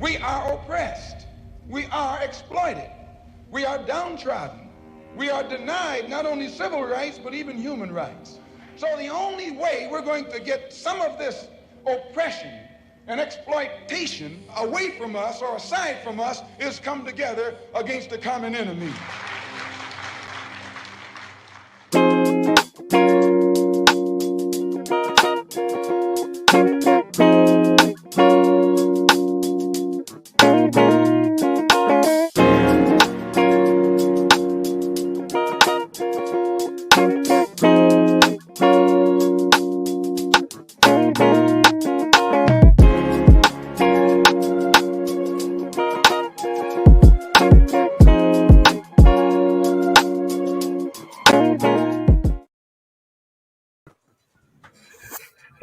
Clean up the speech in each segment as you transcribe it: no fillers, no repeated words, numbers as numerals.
We are oppressed. We are exploited. We are downtrodden. We are denied not only civil rights, but even human rights. So the only way we're going to get some of this oppression and exploitation away from us or aside from us is come together against the common enemy.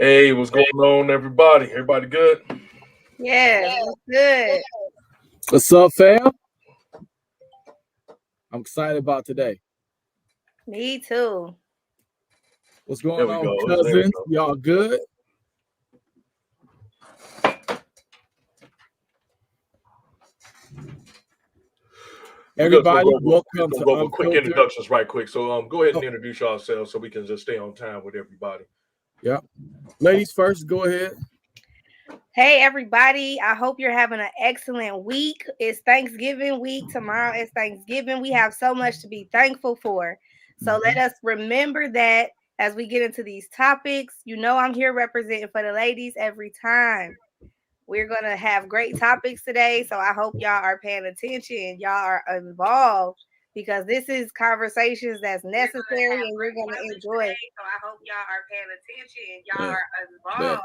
Hey, what's going on, everybody? Everybody good? Yes, it's good. What's up, fam? I'm excited about today. Me too. What's There going we on, go. There we cousins? go. Y'all good? Everybody, welcome to go over quick Unfiltered. introductions right quick. So go ahead and introduce yourselves so we can just stay on time with everybody. Yeah. Ladies first, go ahead. Hey, everybody. I hope you're having an excellent week. It's Thanksgiving week. Tomorrow is Thanksgiving. We have so much to be thankful for. So let us remember that as we get into these topics. You know, I'm here representing for the ladies every time. We're going to have great topics today. So I hope y'all are paying attention. Y'all are involved because this is conversations that's necessary and we're going to enjoy it. So I hope y'all are paying attention. Y'all are involved.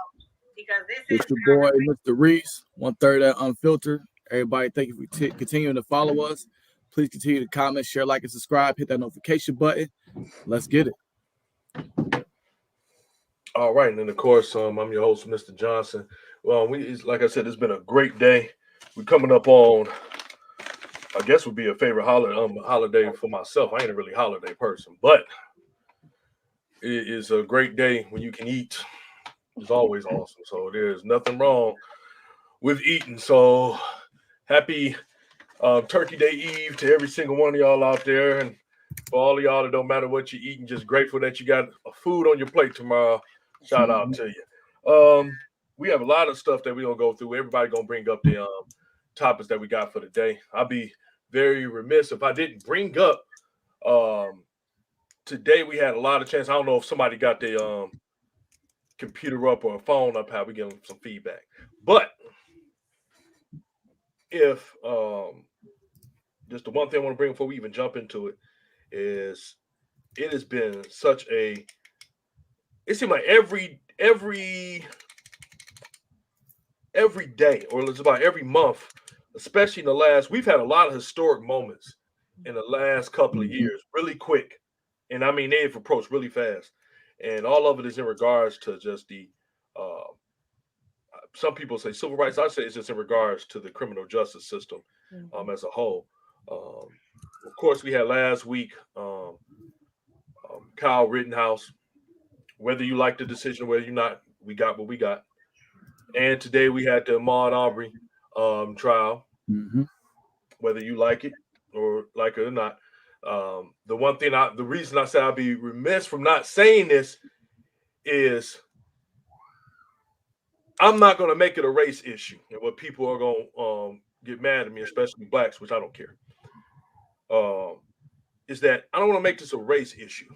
Because this It's your boy, Mr. Reese, 1/3 at Unfiltered. Everybody, thank you for continuing to follow us. Please continue to comment, share, like, and subscribe. Hit that notification button. Let's get it. All right, and then of course, I'm your host, Mr. Johnson. Well, like I said, it's been a great day. We're coming up on, I guess, would be a favorite holiday for myself. I ain't a really holiday person, but it is a great day when you can eat. It's always awesome. So there's nothing wrong with eating. So happy Turkey Day Eve to every single one of y'all out there. And for all of y'all that don't matter what you're eating, just grateful that you got food on your plate tomorrow. Shout out to you. We have a lot of stuff that we're going to go through. Everybody going to bring up the topics that we got for the day. I'll be very remiss if I didn't bring up today we had a lot of chance. I don't know if somebody got the computer up or a phone up, how we get some feedback. But if just the one thing I want to bring before we even jump into it is it has been such a, it seems like every day, or it's about every month, especially in the last, we've had a lot of historic moments in the last couple of years, really quick. And I mean, they've approached really fast. And all of it is in regards to just the, some people say civil rights. I say it's just in regards to the criminal justice system as a whole. Of course, we had last week Kyle Rittenhouse. Whether you like the decision, whether you're not, we got what we got. And today we had the Ahmaud Arbery trial. Whether you like it or not. The reason I said I'd be remiss from not saying this is I'm not going to make it a race issue, and what people are going to get mad at me, especially blacks, which I don't care. Is that I don't want to make this a race issue.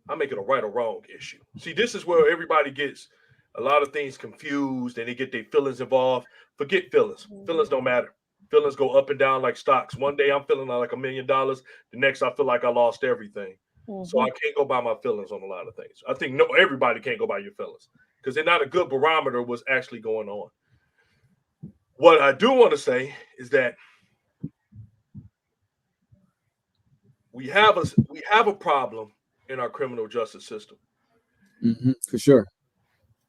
I make it a right or wrong issue. See, this is where everybody gets a lot of things confused, and they get their feelings involved. Forget feelings. Feelings don't matter. Feelings go up and down like stocks. One day I'm feeling like $1 million. The next I feel like I lost everything. So I can't go by my feelings on a lot of things. I think everybody can't go by your feelings because they're not a good barometer of what's actually going on. What I do want to say is that we have a problem in our criminal justice system. For sure.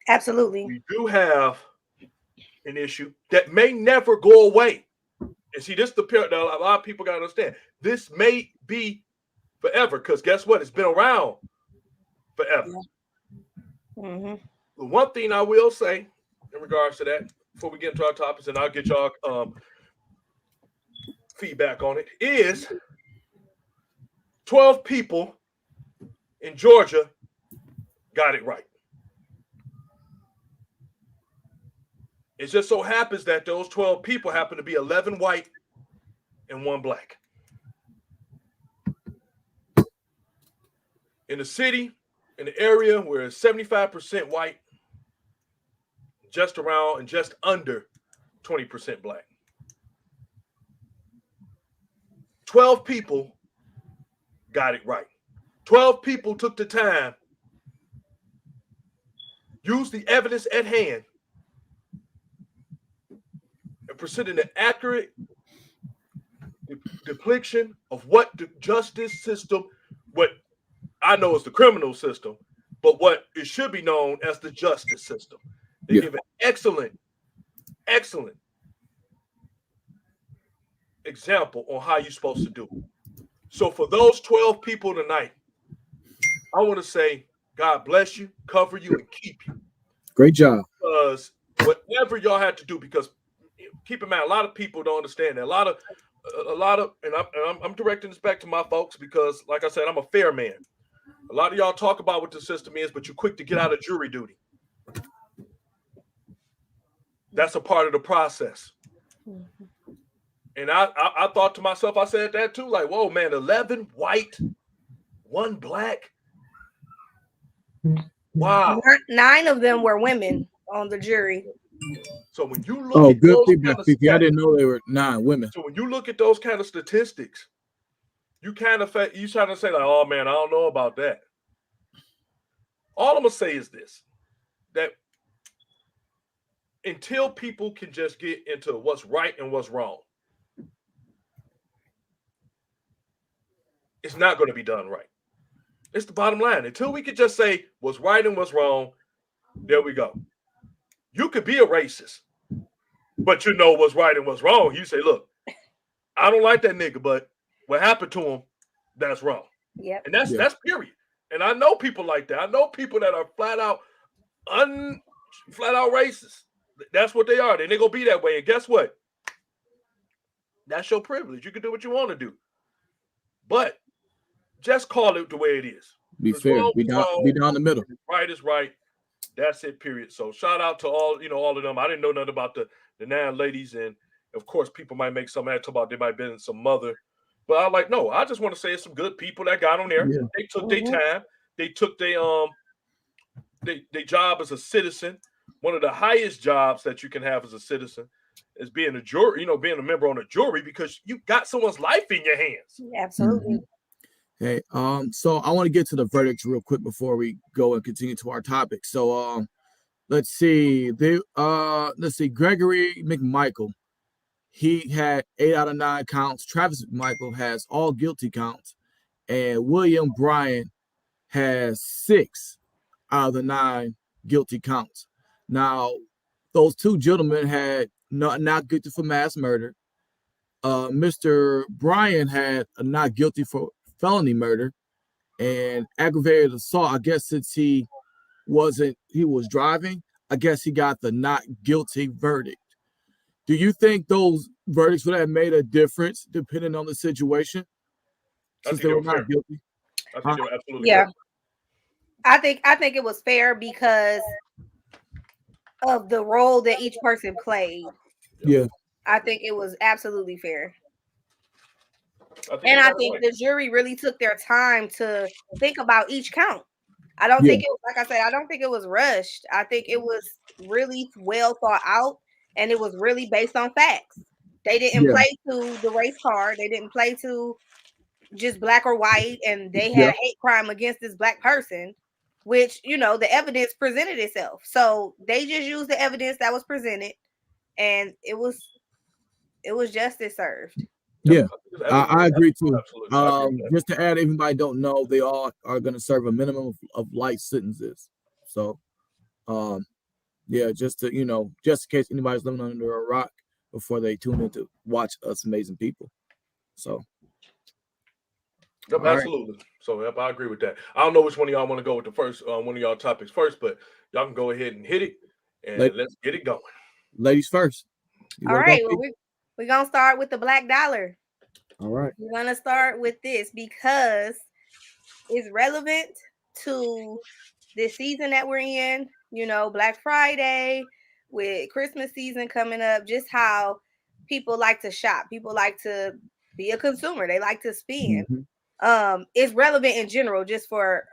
Absolutely. We do have an issue that may never go away. And see, this is the period that a lot of people got to understand. This may be forever because guess what? It's been around forever. The one thing I will say in regards to that, before we get into our topics, and I'll get y'all feedback on it, is 12 people in Georgia got it right. It just so happens that those 12 people happen to be 11 white and 1 black. In the city, in the area where it's 75% white, just around and just under 20% black. 12 people got it right. 12 people took the time, used the evidence at hand, and presented an accurate depiction of what the justice system, what I know is the criminal system, but what it should be known as the justice system. They give an excellent example on how you're supposed to do it. So for those 12 people tonight, I want to say, God bless you, cover you, and keep you. Great job. Because whatever y'all had to do, because keep in mind, a lot of people don't understand that. A lot of, and I'm directing this back to my folks because, like I said, I'm a fair man. A lot of y'all talk about what the system is, but you're quick to get out of jury duty. That's a part of the process. And I thought to myself, I said that too, like, whoa, man, 11 white, 1 black. Wow. 9 of them were women on the jury. So when you look at good those feedback, kind of I didn't know there were 9 women. So when you look at those kind of statistics, you trying to say like, oh man, I don't know about that. All I'm gonna say is this: that until people can just get into what's right and what's wrong, it's not going to be done right. It's the bottom line. Until we can just say what's right and what's wrong, there we go. You could be a racist, but you know what's right and what's wrong. You say, look, I don't like that nigga, but what happened to him, that's wrong. Yep. And that's period. And I know people like that. I know people that are flat out racist. That's what they are. They're gonna be that way. And guess what? That's your privilege. You can do what you want to do. But just call it the way it is. Be fair. Be down the middle. Right is right. That's it, period. So shout out to all of them. I didn't know nothing about the 9 ladies. And of course, people might make some talk about they might have been some mother. But I'm like, no, I just want to say it's some good people that got on there. Yeah. They took their time. They took their job as a citizen. One of the highest jobs that you can have as a citizen is being a jury, being a member on a jury, because you got someone's life in your hands. Absolutely. Okay. So I want to get to the verdicts real quick before we go and continue to our topic. So let's see. Gregory McMichael, he had 8 out of 9 counts. Travis McMichael has all guilty counts, and William Bryan has 6 out of the 9 guilty counts. Now, those 2 gentlemen had not guilty for mass murder. Mr. Bryan had a not guilty for felony murder and aggravated assault. I guess since he was driving, I guess he got the not guilty verdict. Do you think those verdicts would have made a difference depending on the situation? Since they were not guilty? I think they were absolutely fair. I think it was fair because of the role that each person played. Yeah. I think it was absolutely fair. I think the jury really took their time to think about each count. I don't think it was, like I said, I don't think it was rushed. I think it was really well thought out, and it was really based on facts. They didn't play to the race card. They didn't play to just black or white, and they had a hate crime against this black person, which, the evidence presented itself. So they just used the evidence that was presented, and it was justice served. Yeah, I agree too. Just to add, everybody don't know, they all are going to serve a minimum of life sentences. So, just in case anybody's living under a rock before they tune in to watch us amazing people. So, absolutely. Right. So, I agree with that. I don't know which one of y'all want to go with the first one of y'all topics first, but y'all can go ahead and hit it, and let's get it going. ladies first. All right. Well, we're gonna start with the black dollar. All right. We're gonna start with this because it's relevant to this season that we're in. You know, Black Friday with Christmas season coming up. Just how people like to shop. People like to be a consumer. They like to spend. It's relevant in general, just for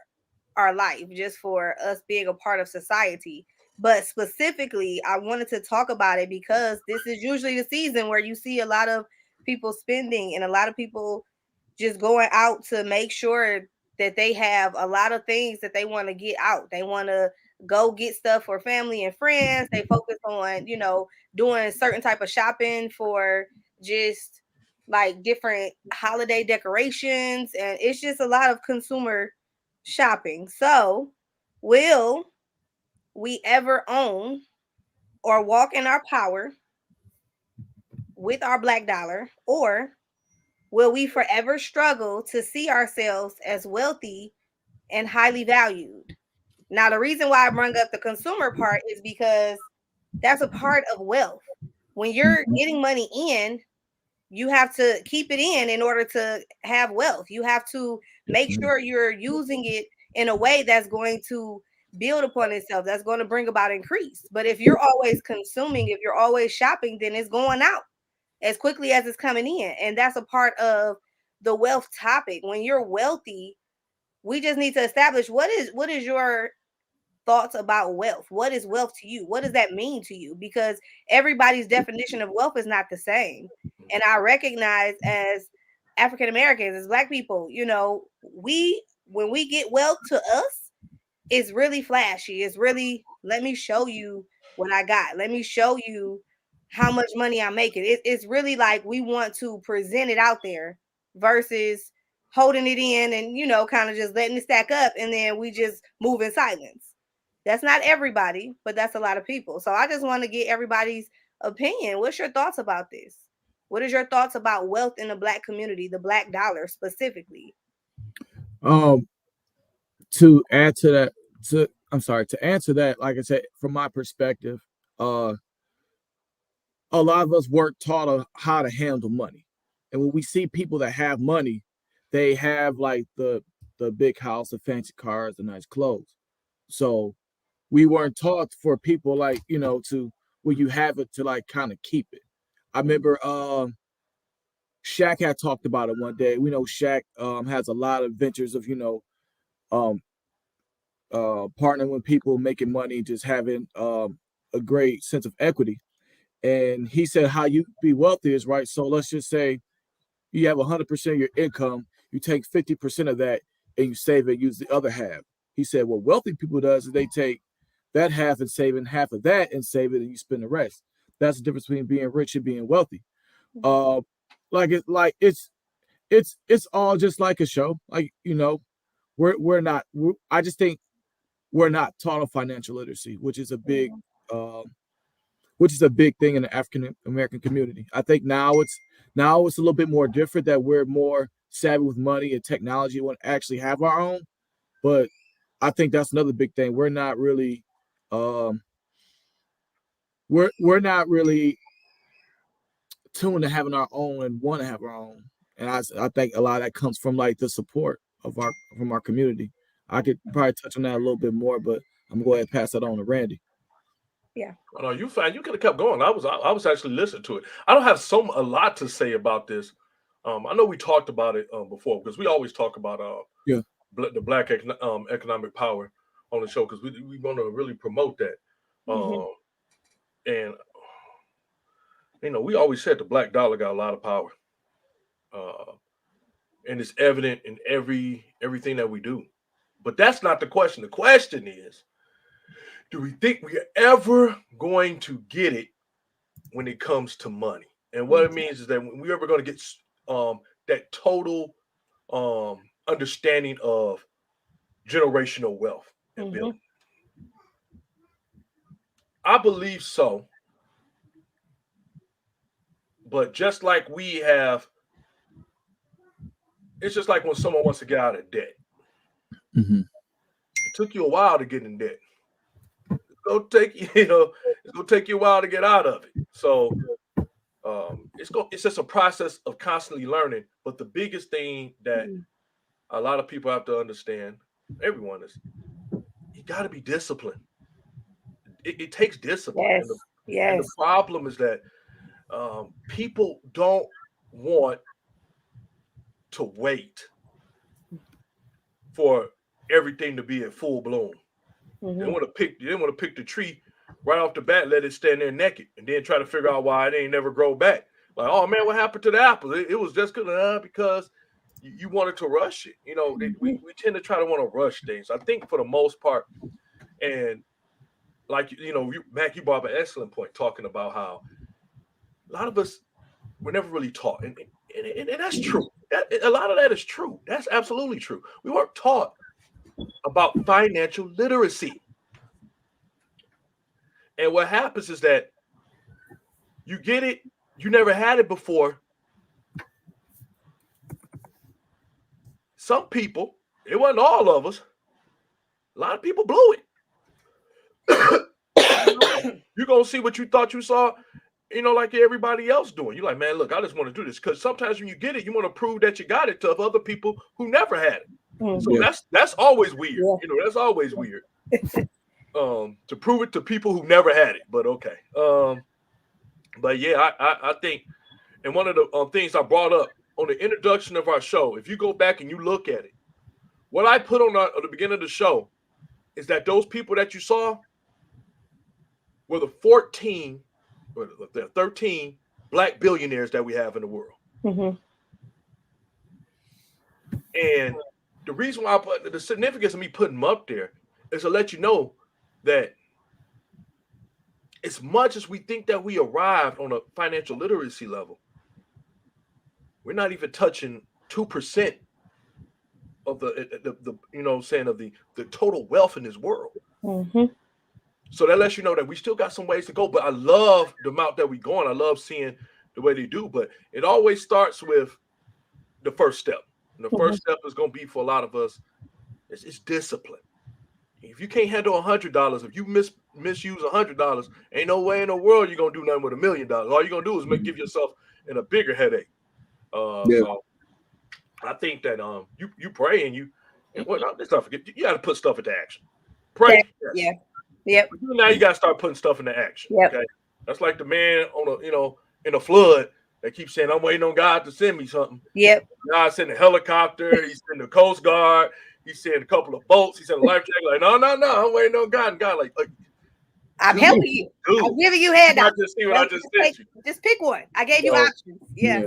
our life, just for us being a part of society. But specifically, I wanted to talk about it because this is usually the season where you see a lot of people spending and a lot of people just going out to make sure that they have a lot of things that they want to get out. They want to go get stuff for family and friends. They focus on, you know, doing certain type of shopping for just like different holiday decorations. And it's just a lot of consumer shopping. So, will we ever own or walk in our power with our black dollar, or will we forever struggle to see ourselves as wealthy and highly valued? Now, the reason why I bring up the consumer part is because that's a part of wealth. When you're getting money in, you have to keep it in order to have wealth. You have to make sure you're using it in a way that's going to build upon itself, that's going to bring about increase. But if you're always consuming, if you're always shopping, then it's going out as quickly as it's coming in. And that's a part of the wealth topic. When you're wealthy, we just need to establish what is your thoughts about wealth. What is wealth to you? What does that mean to you? Because everybody's definition of wealth is not the same. And I recognize as African Americans, as Black people, you know, when we get wealth to us, it's really flashy. It's really, let me show you what I got. Let me show you how much money I'm making. It's really like we want to present it out there versus holding it in and, you know, kind of just letting it stack up and then we just move in silence. That's not everybody, but that's a lot of people. So I just want to get everybody's opinion. What's your thoughts about this? What is your thoughts about wealth in the Black community, the black dollar specifically? To add to that, to answer that, like I said, from my perspective, a lot of us weren't taught how to handle money. And when we see people that have money, they have like the big house, the fancy cars, the nice clothes. So we weren't taught for people like, you know, to when you have it to like kind of keep it. I remember Shaq had talked about it one day. We know Shaq has a lot of ventures of, you know, partnering with people, making money, just having a great sense of equity. And he said how you be wealthy is right. So let's just say you have 100% of your income, you take 50% of that and you save it, use the other half. He said what wealthy people does is they take that half and saving half of that and save it and you spend the rest. That's the difference between being rich and being wealthy. It's all just like a show. Like, you know, I just think we're not taught of financial literacy, which is a big thing in the African American community. I think now it's a little bit more different that we're more savvy with money and technology and want to actually have our own. But I think that's another big thing. We're not really we're not really tuned to having our own and want to have our own. And I think a lot of that comes from like the support from our community. I could probably touch on that a little bit more, but I'm gonna go ahead and pass that on to Randy. Yeah. Oh, no, you fine. You could have kept going. I was actually listening to it. I don't have a lot to say about this. I know we talked about it before because we always talk about the black economic power on the show because we want to really promote that. And you know, we always said the black dollar got a lot of power, and it's evident in everything that we do. But that's not the question. The question is, do we think we're ever going to get it when it comes to money? And what it means is that when we're ever going to get that total understanding of generational wealth and building. I believe so. But just like we have, it's just like when someone wants to get out of debt. It took you a while to get in debt. Go take, you know, It's gonna take you a while to get out of it. So it's just a process of constantly learning. But the biggest thing that a lot of people have to understand, everyone, is you got to be disciplined. It takes discipline. Yes. And the problem is that people don't want to wait for everything to be in full bloom. They want to pick the tree right off the bat, let it stand there naked, and then try to figure out why it ain't never grow back. Like, oh man, what happened to the apple? It was just good because you wanted to rush it. You know, we tend to try to want to rush things. I think for the most part, and like, you know, Mac, you brought up an excellent point talking about how a lot of us were never really taught, and that's true. A lot of that is true. That's absolutely true. We weren't taught about financial literacy. And what happens is that you get it, you never had it before. Some people, it wasn't all of us, a lot of people blew it. You're going to see what you thought you saw, you know, like everybody else doing. You're like, man, look, I just want to do this. Because sometimes when you get it, you want to prove that you got it to other people who never had it. So that's always weird. You know, that's always weird. To prove it to people who never had it. But okay. But yeah, I think, and one of the things I brought up on the introduction of our show, if you go back and you look at it, what I put on at the beginning of the show is that those people that you saw were the 13 black billionaires that we have in the world. And the reason why I put the significance of me putting them up there is to let you know that as much as we think that we arrived on a financial literacy level, we're not even touching 2% of the you know, saying of the total wealth in this world. So that lets you know that we still got some ways to go. But I love the amount that we're going. I love seeing the way they do. But it always starts with the first step. And the first step is going to be for a lot of us, it's discipline. If you can't handle $100, if you misuse $100, ain't no way in the world you're going to do nothing with $1 million. All you're going to do is give yourself a bigger headache. So I think that you pray and let's not forget, you got to put stuff into action. Pray. Yes. Yep. But now you got to start putting stuff into action. Okay. That's like the man in a flood that keeps saying, I'm waiting on God to send me something. Yep. God sent a helicopter. He sent the Coast Guard. He sent a couple of boats. He sent a life jacket. Like, no, I'm waiting on God. And God, like I'm helping you. I'm giving you handouts. Just see what I just sent you. Just pick one. I gave you options. Yeah.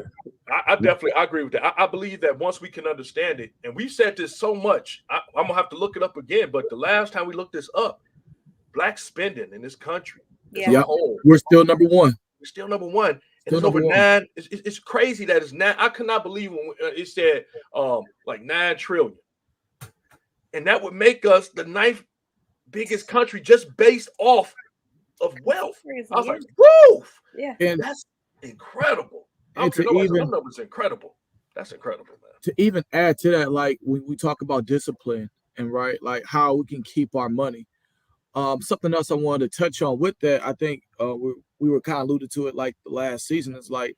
I definitely agree with that. I believe that once we can understand it, and we've said this so much, I'm gonna have to look it up again. But the last time we looked this up, black spending in this country, we're still number one. We're still number one. And it's over 9. It's crazy that it's 9. I could not believe when it said like 9 trillion. And that would make us the 9th biggest country just based off of wealth. I was like, woo! Yeah. And that's incredible. And that number's incredible. That's incredible, man. To even add to that, like when we talk about discipline and like how we can keep our money. Something else I wanted to touch on with that, I think we were kind of alluded to it like the last season, is like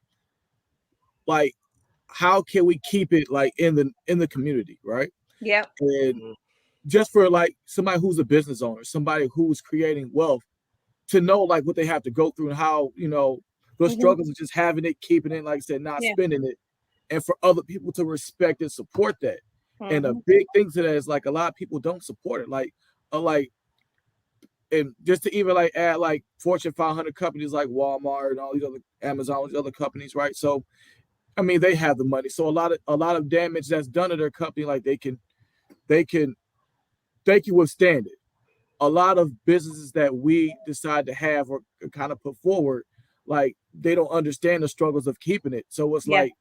how can we keep it like in the community, right? Yeah. And just for like somebody who's a business owner, somebody who's creating wealth, to know like what they have to go through and how, you know, the struggles of just having it, keeping it, like I said, not spending it, and for other people to respect and support that. And a big thing to that is like a lot of people don't support it, like and just to even like add like Fortune 500 companies like Walmart and all these other Amazon, these other companies, right? So, I mean, they have the money. So a lot of damage that's done to their company, like they can withstand it. A lot of businesses that we decide to have or kind of put forward, like they don't understand the struggles of keeping it. So it's like,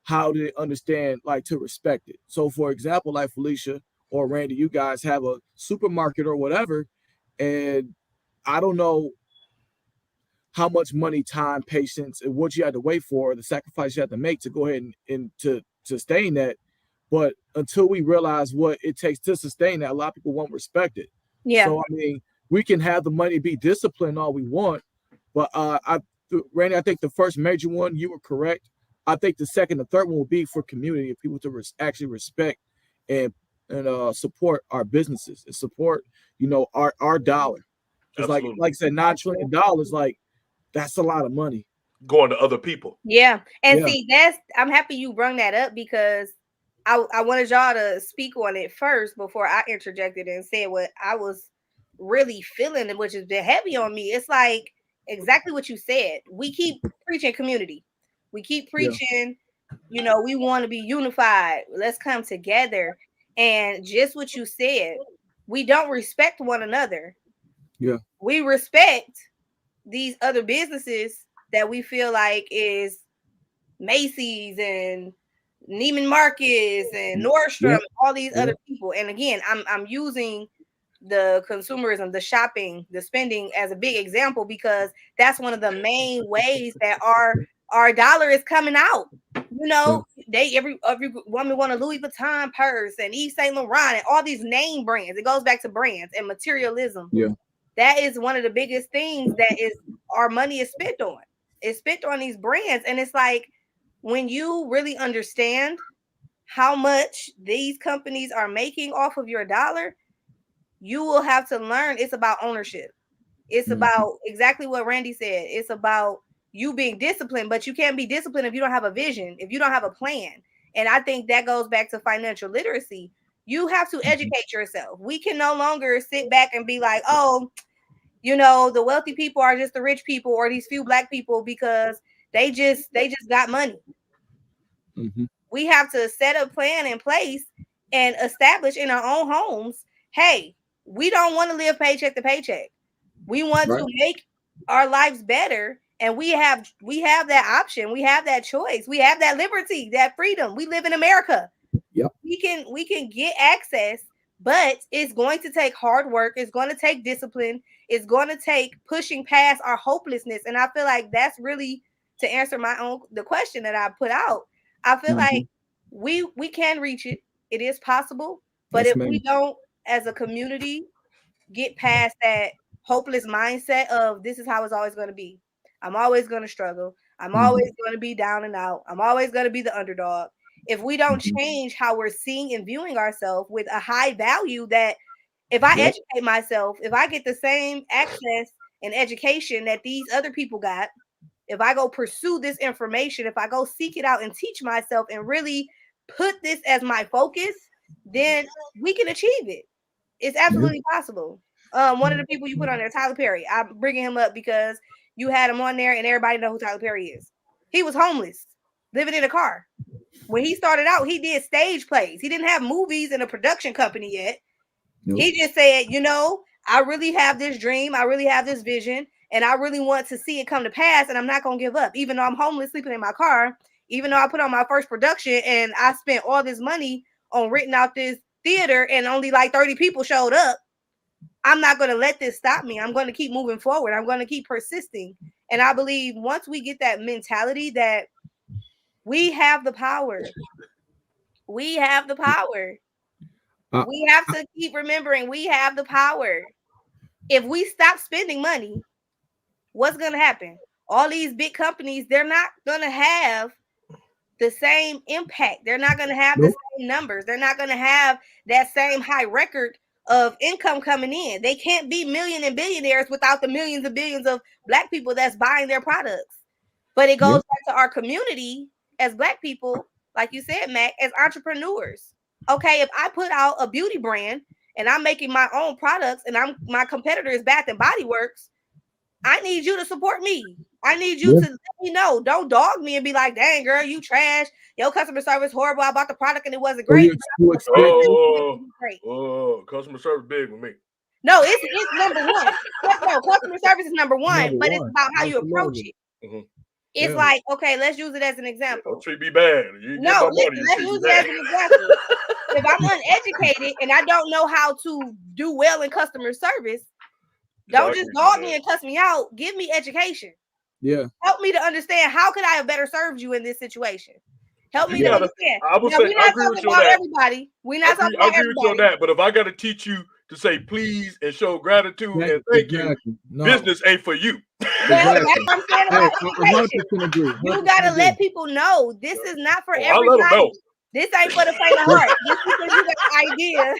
how do they understand like to respect it? So for example, like Felicia or Randy, you guys have a supermarket or whatever, and I don't know how much money, time, patience, and what you had to wait for, the sacrifice you had to make to go ahead and to sustain that. But until we realize what it takes to sustain that, a lot of people won't respect it. Yeah. So I mean, we can have the money, be disciplined all we want, but Randy, I think the first major one, you were correct. I think the second and third one will be for community, people to actually respect and support our businesses and support, our dollar. It's like I said, $9 trillion, like that's a lot of money going to other people. Yeah. And see, I'm happy you brought that up, because I wanted y'all to speak on it first before I interjected and said what I was really feeling, which has been heavy on me. It's like exactly what you said. We keep preaching community. We keep preaching, we want to be unified. Let's come together. And just what you said, we don't respect one another. Yeah. We respect these other businesses that we feel like is Macy's and Neiman Marcus and Nordstrom, all these other people. And again, I'm using the consumerism, the shopping, the spending as a big example, because that's one of the main ways that our dollar is coming out. Every woman want a Louis Vuitton purse and Yves Saint Laurent and all these name brands. It goes back to brands and materialism. Yeah. That is one of the biggest things that is our money is spent on. It's spent on these brands. And it's like, when you really understand how much these companies are making off of your dollar, you will have to learn it's about ownership. It's about exactly what Randy said. It's about you being disciplined, but you can't be disciplined if you don't have a vision, if you don't have a plan. And I think that goes back to financial literacy. You have to educate yourself. We can no longer sit back and be like, oh, the wealthy people are just the rich people or these few black people because they just got money. Mm-hmm. We have to set a plan in place and establish in our own homes, hey, we don't want to live paycheck to paycheck. We want to make our lives better. And we have that option. We have that choice. We have that liberty, that freedom. We live in America. Yep. We can get access, but it's going to take hard work. It's going to take discipline. It's going to take pushing past our hopelessness. And I feel like that's really, to answer the question that I put out, I feel like we can reach it. It is possible. But if we don't, as a community, get past that hopeless mindset of this is how it's always going to be. I'm always going to struggle. I'm always going to be down and out. I'm always going to be the underdog. If we don't change how we're seeing and viewing ourselves with a high value, that if I educate myself, if I get the same access and education that these other people got, if I go pursue this information, if I go seek it out and teach myself and really put this as my focus, then we can achieve it. It's absolutely possible. One of the people you put on there, Tyler Perry, I'm bringing him up because you had him on there and everybody know who Tyler Perry is. He was homeless, living in a car. When he started out, he did stage plays. He didn't have movies and a production company yet. He just said, I really have this dream. I really have this vision. And I really want to see it come to pass. And I'm not going to give up. Even though I'm homeless, sleeping in my car. Even though I put on my first production and I spent all this money on renting out this theater and only like 30 people showed up. I'm not going to let this stop me. I'm going to keep moving forward. I'm going to keep persisting. And I believe once we get that mentality that we have the power. We have the power. We have to keep remembering we have the power. If we stop spending money, what's going to happen? All these big companies, they're not going to have the same impact. They're not going to have the same numbers. They're not going to have that same high record of income coming in. They can't be million and billionaires without the millions and billions of black people that's buying their products. But it goes back to our community as black people, like you said, Mac, as entrepreneurs. Okay, if I put out a beauty brand and I'm making my own products and my competitor is Bath and Body Works, I need you to support me. I need you to let me know. Don't dog me and be like, dang, girl, you trash. Your customer service horrible. I bought the product and it wasn't great. Customer service big with me. No, it's number one. No, customer service is number one, but it's about how you approach it. Mm-hmm. It's like, okay, let's use it as an example. Don't treat me bad. Let's use it as an example. If I'm uneducated and I don't know how to do well in customer service, don't just dog me and cuss me out. Give me education. Yeah. Help me to understand how could I have better served you in this situation. Help me to understand. I would say, I agree with you on that. Everybody. We're not talking about everybody. I agree with you on that, but if I got to teach you to say please and show gratitude and thank you. No. Business ain't for you. Well, that's what I'm saying about education. Agree. You gotta let people know this is not for everybody. I let them know. This ain't for the faint of heart. Just because you got an idea.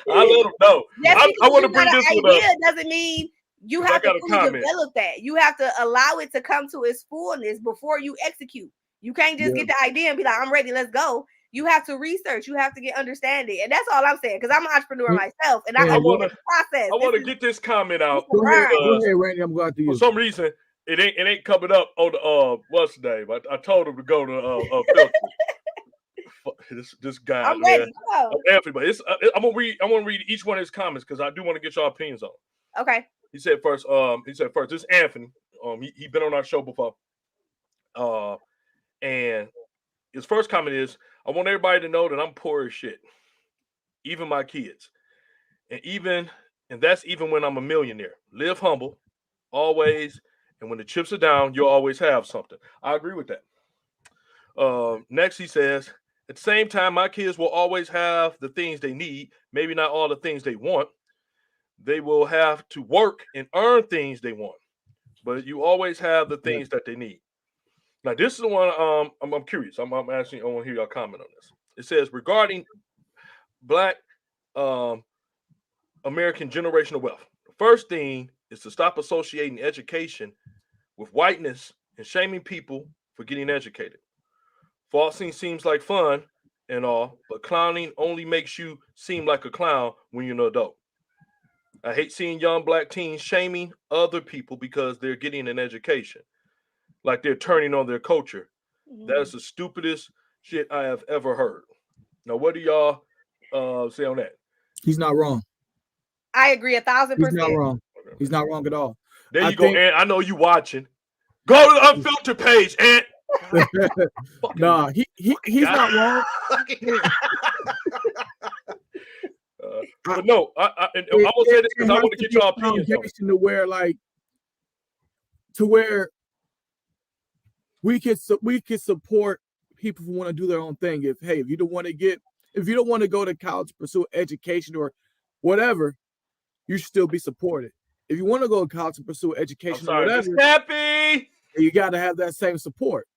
I let them know. I want to bring this one up. Doesn't mean you have to develop that. You have to allow it to come to its fullness before you execute. You can't just get the idea and be like, I'm ready, let's go. You have to research. You have to get understanding. And that's all I'm saying, because I'm an entrepreneur myself. And I want to process. I want to get this comment out. Go ahead, Randy. I'm going to you. For some reason, it ain't coming up on the what's the name? I told him to go to filter. This guy. I'm ready. Everybody. I'm gonna read each one of his comments because I do want to get y'all opinions on. Okay. He said first. This is Anthony. He been on our show before. And his first comment is, I want everybody to know that I'm poor as shit. Even my kids. And that's even when I'm a millionaire. Live humble, always. And when the chips are down, you'll always have something. I agree with that. Next, he says, at the same time, my kids will always have the things they need. Maybe not all the things they want. They will have to work and earn things they want. But you always have the things that they need. Now, this is the one I'm curious. I'm asking. I want to hear y'all comment on this. It says, regarding Black American generational wealth. The first thing is to stop associating education with whiteness and shaming people for getting educated. Flossing seems like fun and all, but clowning only makes you seem like a clown when you're an adult. I hate seeing young Black teens shaming other people because they're getting an education, like they're turning on their culture. That's the stupidest shit I have ever heard. Now, what do y'all say on that? He's not wrong. I agree 1,000%. He's not wrong. He's not wrong at all. There you go, Ant. I know you watching. Go to the Unfiltered page, Ant. Nah, he's not wrong. But no, I will say this because I want to get your opinion. To where we can support people who want to do their own thing. If you don't want to go to college, pursue education or whatever, you should still be supported. If you want to go to college and pursue education or whatever, you got to have that same support.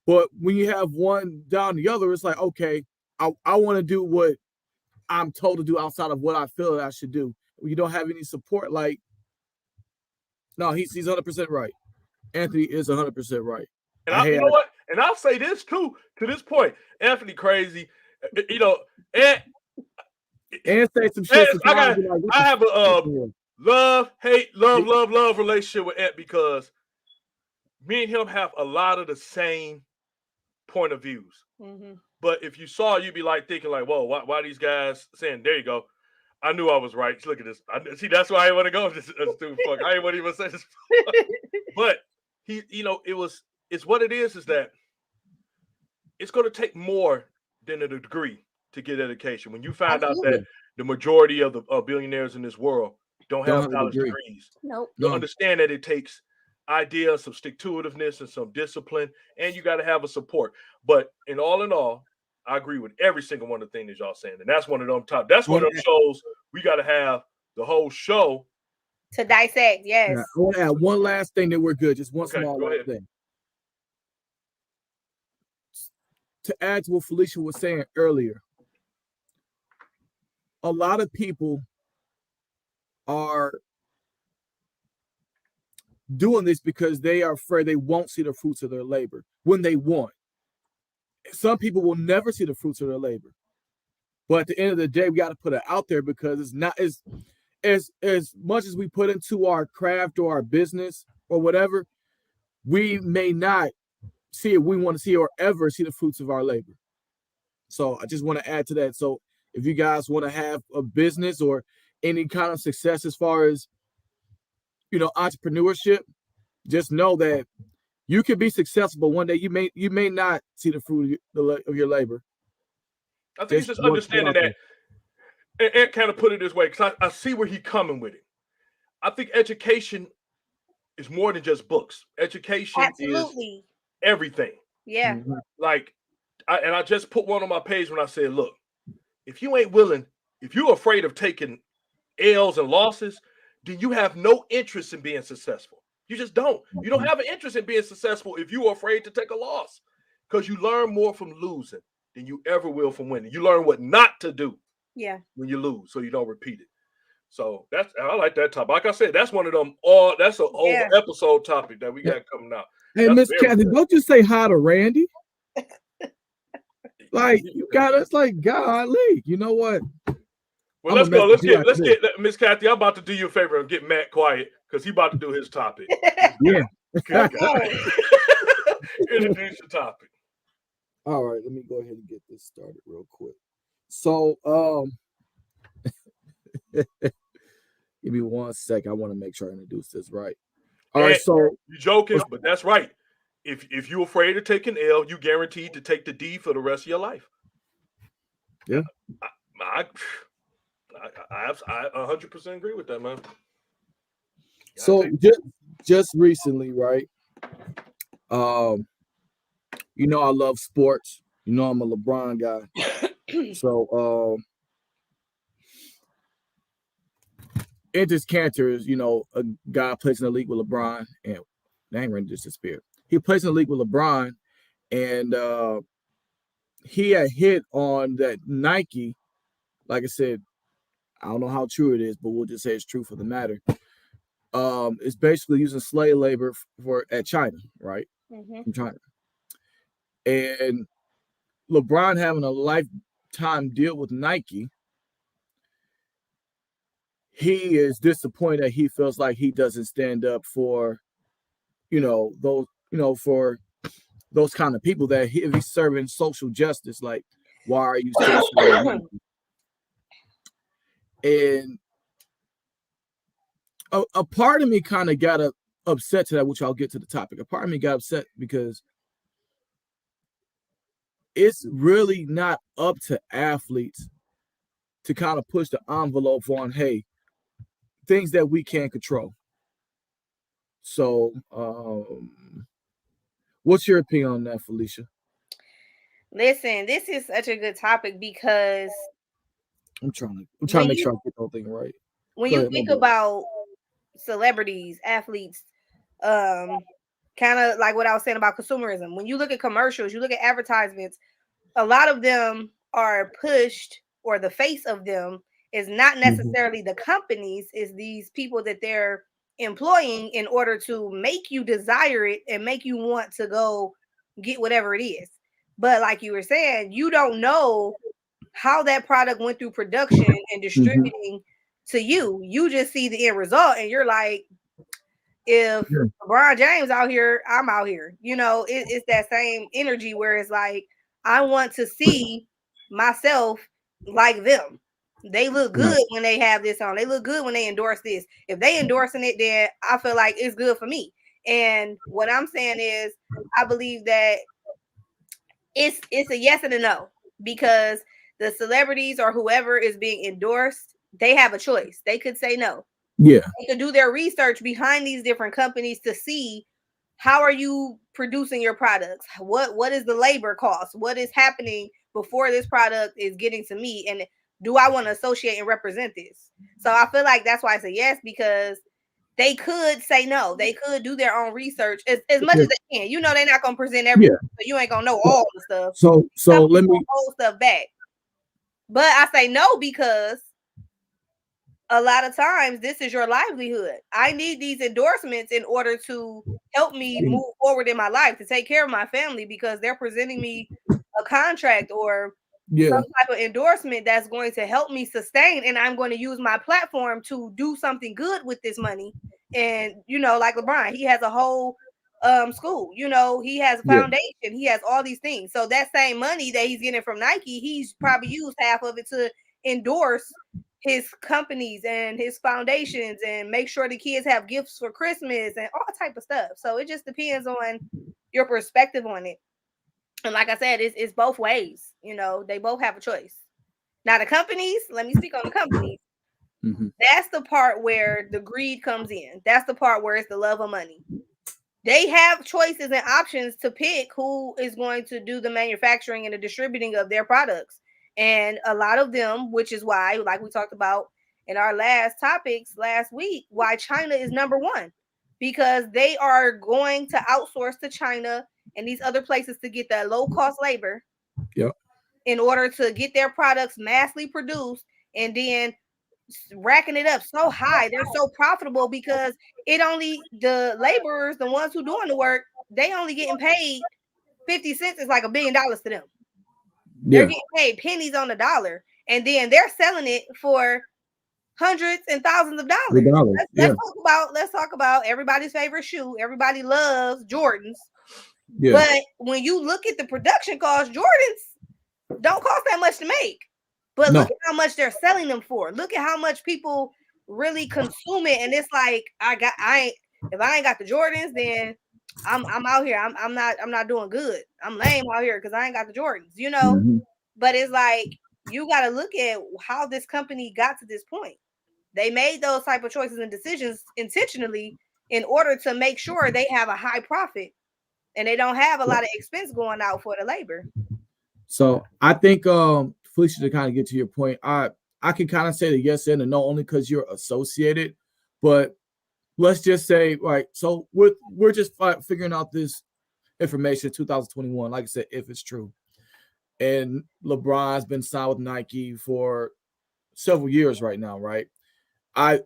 But when you have one down the other, it's like, okay, I want to do what I'm told to do outside of what I feel that I should do. When you don't have any support, like, no, he's 100% right. Anthony is 100% right. And you know what? And I'll say this too, to this point. Anthony crazy. And say some shit. I have a love relationship with Ant because me and him have a lot of the same point of views. Mm-hmm. But if you saw, you'd be like thinking like, whoa, why these guys saying, there you go. I knew I was right. Look at this. See, that's why I want to go. This stupid fuck. I ain't want to even say this. But it's what it is that it's going to take more than a degree to get education. When you find out that the majority of the billionaires in this world don't have college degrees, you'll understand that it takes ideas, some stick-to-itiveness and some discipline, and you got to have a support. But in all, I agree with every single one of the things y'all saying. And that's one of them that's one of them shows we got to have the whole show to dissect. Yes. Yeah, I want to add one last thing that we're good. Just one small thing. To add to what Felicia was saying earlier, a lot of people are doing this because they are afraid they won't see the fruits of their labor when they want. Some people will never see the fruits of their labor. But at the end of the day, we got to put it out there because it's not as much as we put into our craft or our business or whatever, we may not see it. We want to see or ever see the fruits of our labor. So I just want to add to that. So if you guys want to have a business or any kind of success as far as, entrepreneurship, just know that you can be successful, but one day you may not see the fruit of your labor. I think it's just understanding that, and kind of put it this way, because I see where he's coming with it. I think education is more than just books. Education is everything. Yeah. Mm-hmm. Like, I just put one on my page when I said, look, if you ain't willing If you're afraid of taking L's and losses, then you have no interest in being successful. You just don't. You don't have an interest in being successful if you are afraid to take a loss, because you learn more from losing than you ever will from winning. You learn what not to do when you lose, so you don't repeat it. So I like that topic. Like I said, that's one of them. That's an whole episode topic that we got coming out. Hey, Miss Kathy, don't you say hi to Randy? Like you got us, like golly. You know what? Well, let's go. Let's get Miss Kathy. I'm about to do you a favor and get Matt quiet because he's about to do his topic. Yeah. Introduce the topic. All right, let me go ahead and get this started real quick. So, give me 1 sec. I want to make sure I introduce this right. All right, so you're joking, but that's right. If you're afraid of taking L, you guaranteed to take the D for the rest of your life. Yeah, I 100% agree with that, man. So just recently, right? You know I love sports. You know I'm a LeBron guy. So Entis Cantor is, you know, a guy plays in the league with LeBron, and dang, Randy just disappeared. He plays in the league with LeBron, and he had hit on that Nike. Like I said, I don't know how true it is, but we'll just say it's true for the matter. It's basically using slave labor at China, right? From China. And LeBron having a lifetime deal with Nike, he is disappointed that he feels like he doesn't stand up for, for those kind of people, that if he's serving social justice, like, why are you still serving? And a part of me kind of got upset to that, which I'll get to the topic. A part of me got upset because it's really not up to athletes to kind of push the envelope on, hey, things that we can't control. So, what's your opinion on that, Felicia? Listen, this is such a good topik because I'm trying to make sure I get the whole thing right. When you think about celebrities, athletes, kind of like what I was saying about consumerism, when you look at commercials, you look at advertisements, a lot of them are pushed, or the face of them is not necessarily the companies, is these people that they're employing in order to make you desire it and make you want to go get whatever it is. But like you were saying, you don't know how that product went through production and distributing to you. You just see the end result and you're like, if LeBron James out here, I'm out here. You know, it's that same energy where it's like, I want to see myself like them. They look good when they have this on. They look good when they endorse this. If they endorsing it, then I feel like it's good for me. And what I'm saying is, I believe that it's a yes and a no, because the celebrities or whoever is being endorsed, they have a choice. They could say no. Yeah. They could do their research behind these different companies to see, how are you producing your products? What is the labor cost? What is happening before this product is getting to me? And do I want to associate and represent this? So I feel like that's why it's a yes, because they could say no. They could do their own research as much as they can. You know, they're not going to present everything. So you ain't going to know all the stuff. So let me hold stuff back. But I say no because a lot of times this is your livelihood. I need these endorsements in order to help me move forward in my life, to take care of my family, because they're presenting me a contract or some type of endorsement that's going to help me sustain, and I'm going to use my platform to do something good with this money. And you know, like LeBron, he has a whole school, you know, he has a foundation, he has all these things. So that same money that he's getting from Nike, he's probably used half of it to endorse his companies and his foundations and make sure the kids have gifts for Christmas and all type of stuff. So it just depends on your perspective on it. And like I said, it's both ways. You know, they both have a choice. Now the companies, let me speak on the companies. That's the part where the greed comes in. That's the part where it's the love of money. They have choices and options to pick who is going to do the manufacturing and the distributing of their products. And a lot of them, which is why, like we talked about in our last topics last week, why China is number one, because they are going to outsource to China and these other places to get that low cost labor. Yep. In order to get their products massively produced and then racking it up so high. They're so profitable because the laborers, the ones who doing the work, they only getting paid 50 cents. Is like $1 billion to them. They're getting paid pennies on the dollar, and then they're selling it for hundreds and thousands of dollars. Let's talk about everybody's favorite shoe. Everybody loves Jordans. Yeah. But when you look at the production cost, Jordans don't cost that much to make. But look at how much they're selling them for. Look at how much people really consume it. And it's like, if I ain't got the Jordans, then I'm out here. I'm not doing good. I'm lame out here because I ain't got the Jordans, you know. Mm-hmm. But it's like, you got to look at how this company got to this point. They made those type of choices and decisions intentionally in order to make sure they have a high profit and they don't have a lot of expense going out for the labor. So I think Felicia, to kind of get to your point, I can kind of say the yes and the no only because you're associated, but let's just say, right, so we're just figuring out this information 2021, like I said, if it's true. And LeBron's been signed with Nike for several years right now, right? I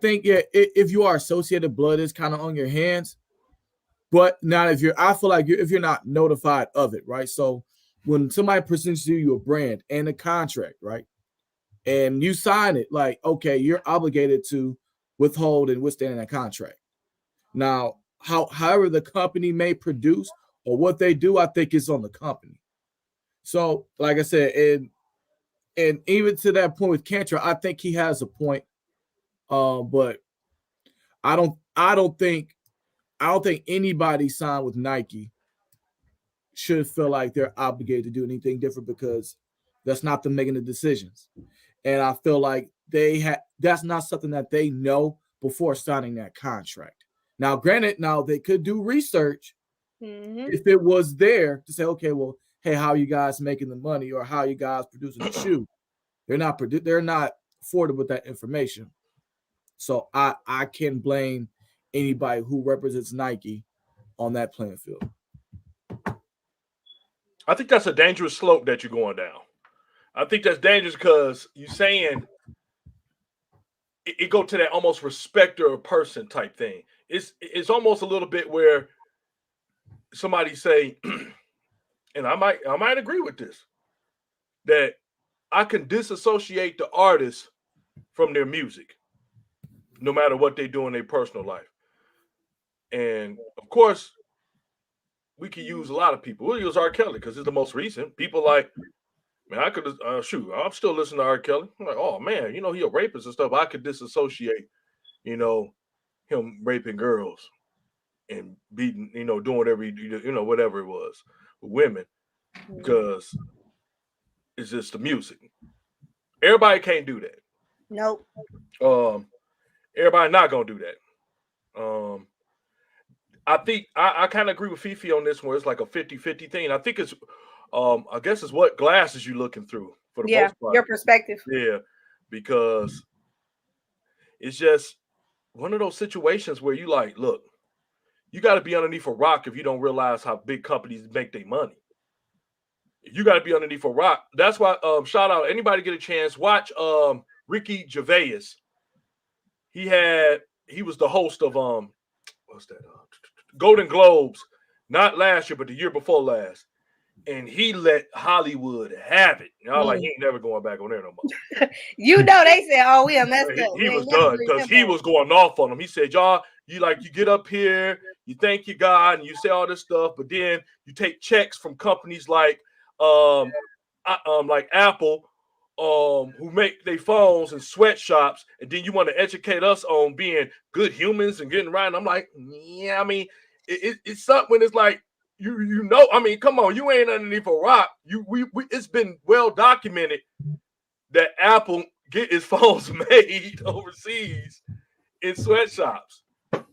think if you are associated, blood is kind of on your hands, but not I feel like if you're not notified of it, right? So when somebody presents you a brand and a contract, right, and you sign it, like, okay, you're obligated to withhold and withstand that contract. Now, however the company may produce or what they do, I think is on the company. So, like I said, and even to that point with Cantor, I think he has a point. But I don't think anybody signed with Nike should feel like they're obligated to do anything different because that's not them making the decisions. And I feel like that's not something that they know before signing that contract. Now, granted, they could do research if it was there to say, okay, well, hey, how are you guys making the money or how are you guys producing the shoe? They're not afforded with that information. So I can't blame anybody who represents Nike on that playing field. I think that's a dangerous slope that you're going down. I think that's dangerous because you're saying it go to that almost respecter a person type thing. It's almost a little bit where somebody say, and I might agree with this, that I can disassociate the artist from their music, no matter what they do in their personal life. And of course, we could use a lot of people. We'll use R. Kelly because it's the most recent. People like, man, I could I'm still listening to R. Kelly. I'm like, oh man, he a rapist and stuff. I could disassociate, him raping girls and beating, doing whatever he whatever it was with women, because it's just the music. Everybody can't do that. Nope. Everybody not gonna do that. I think I kind of agree with Fifi on this one. It's like a 50-50 thing. I think it's I guess it's what glasses you're looking through for the most part. Your perspective. Yeah, because it's just one of those situations where you like, look, you got to be underneath a rock if you don't realize how big companies make their money. You got to be underneath a rock. That's why shout out anybody get a chance, watch Ricky Gervais. He was the host of what's that? Golden Globes, not last year, but the year before last. And he let Hollywood have it. Like, he ain't never going back on there no more. They said, oh, we are messed up. He was done because he was going off on them. He said, y'all, you get up here, you thank your God, and you say all this stuff, but then you take checks from companies like Apple, who make their phones and sweatshops, and then you want to educate us on being good humans and getting right. And I'm like, yeah, I mean, it's something when it's like, I mean, come on, you ain't underneath a rock. It's been well documented that Apple get its phones made overseas in sweatshops.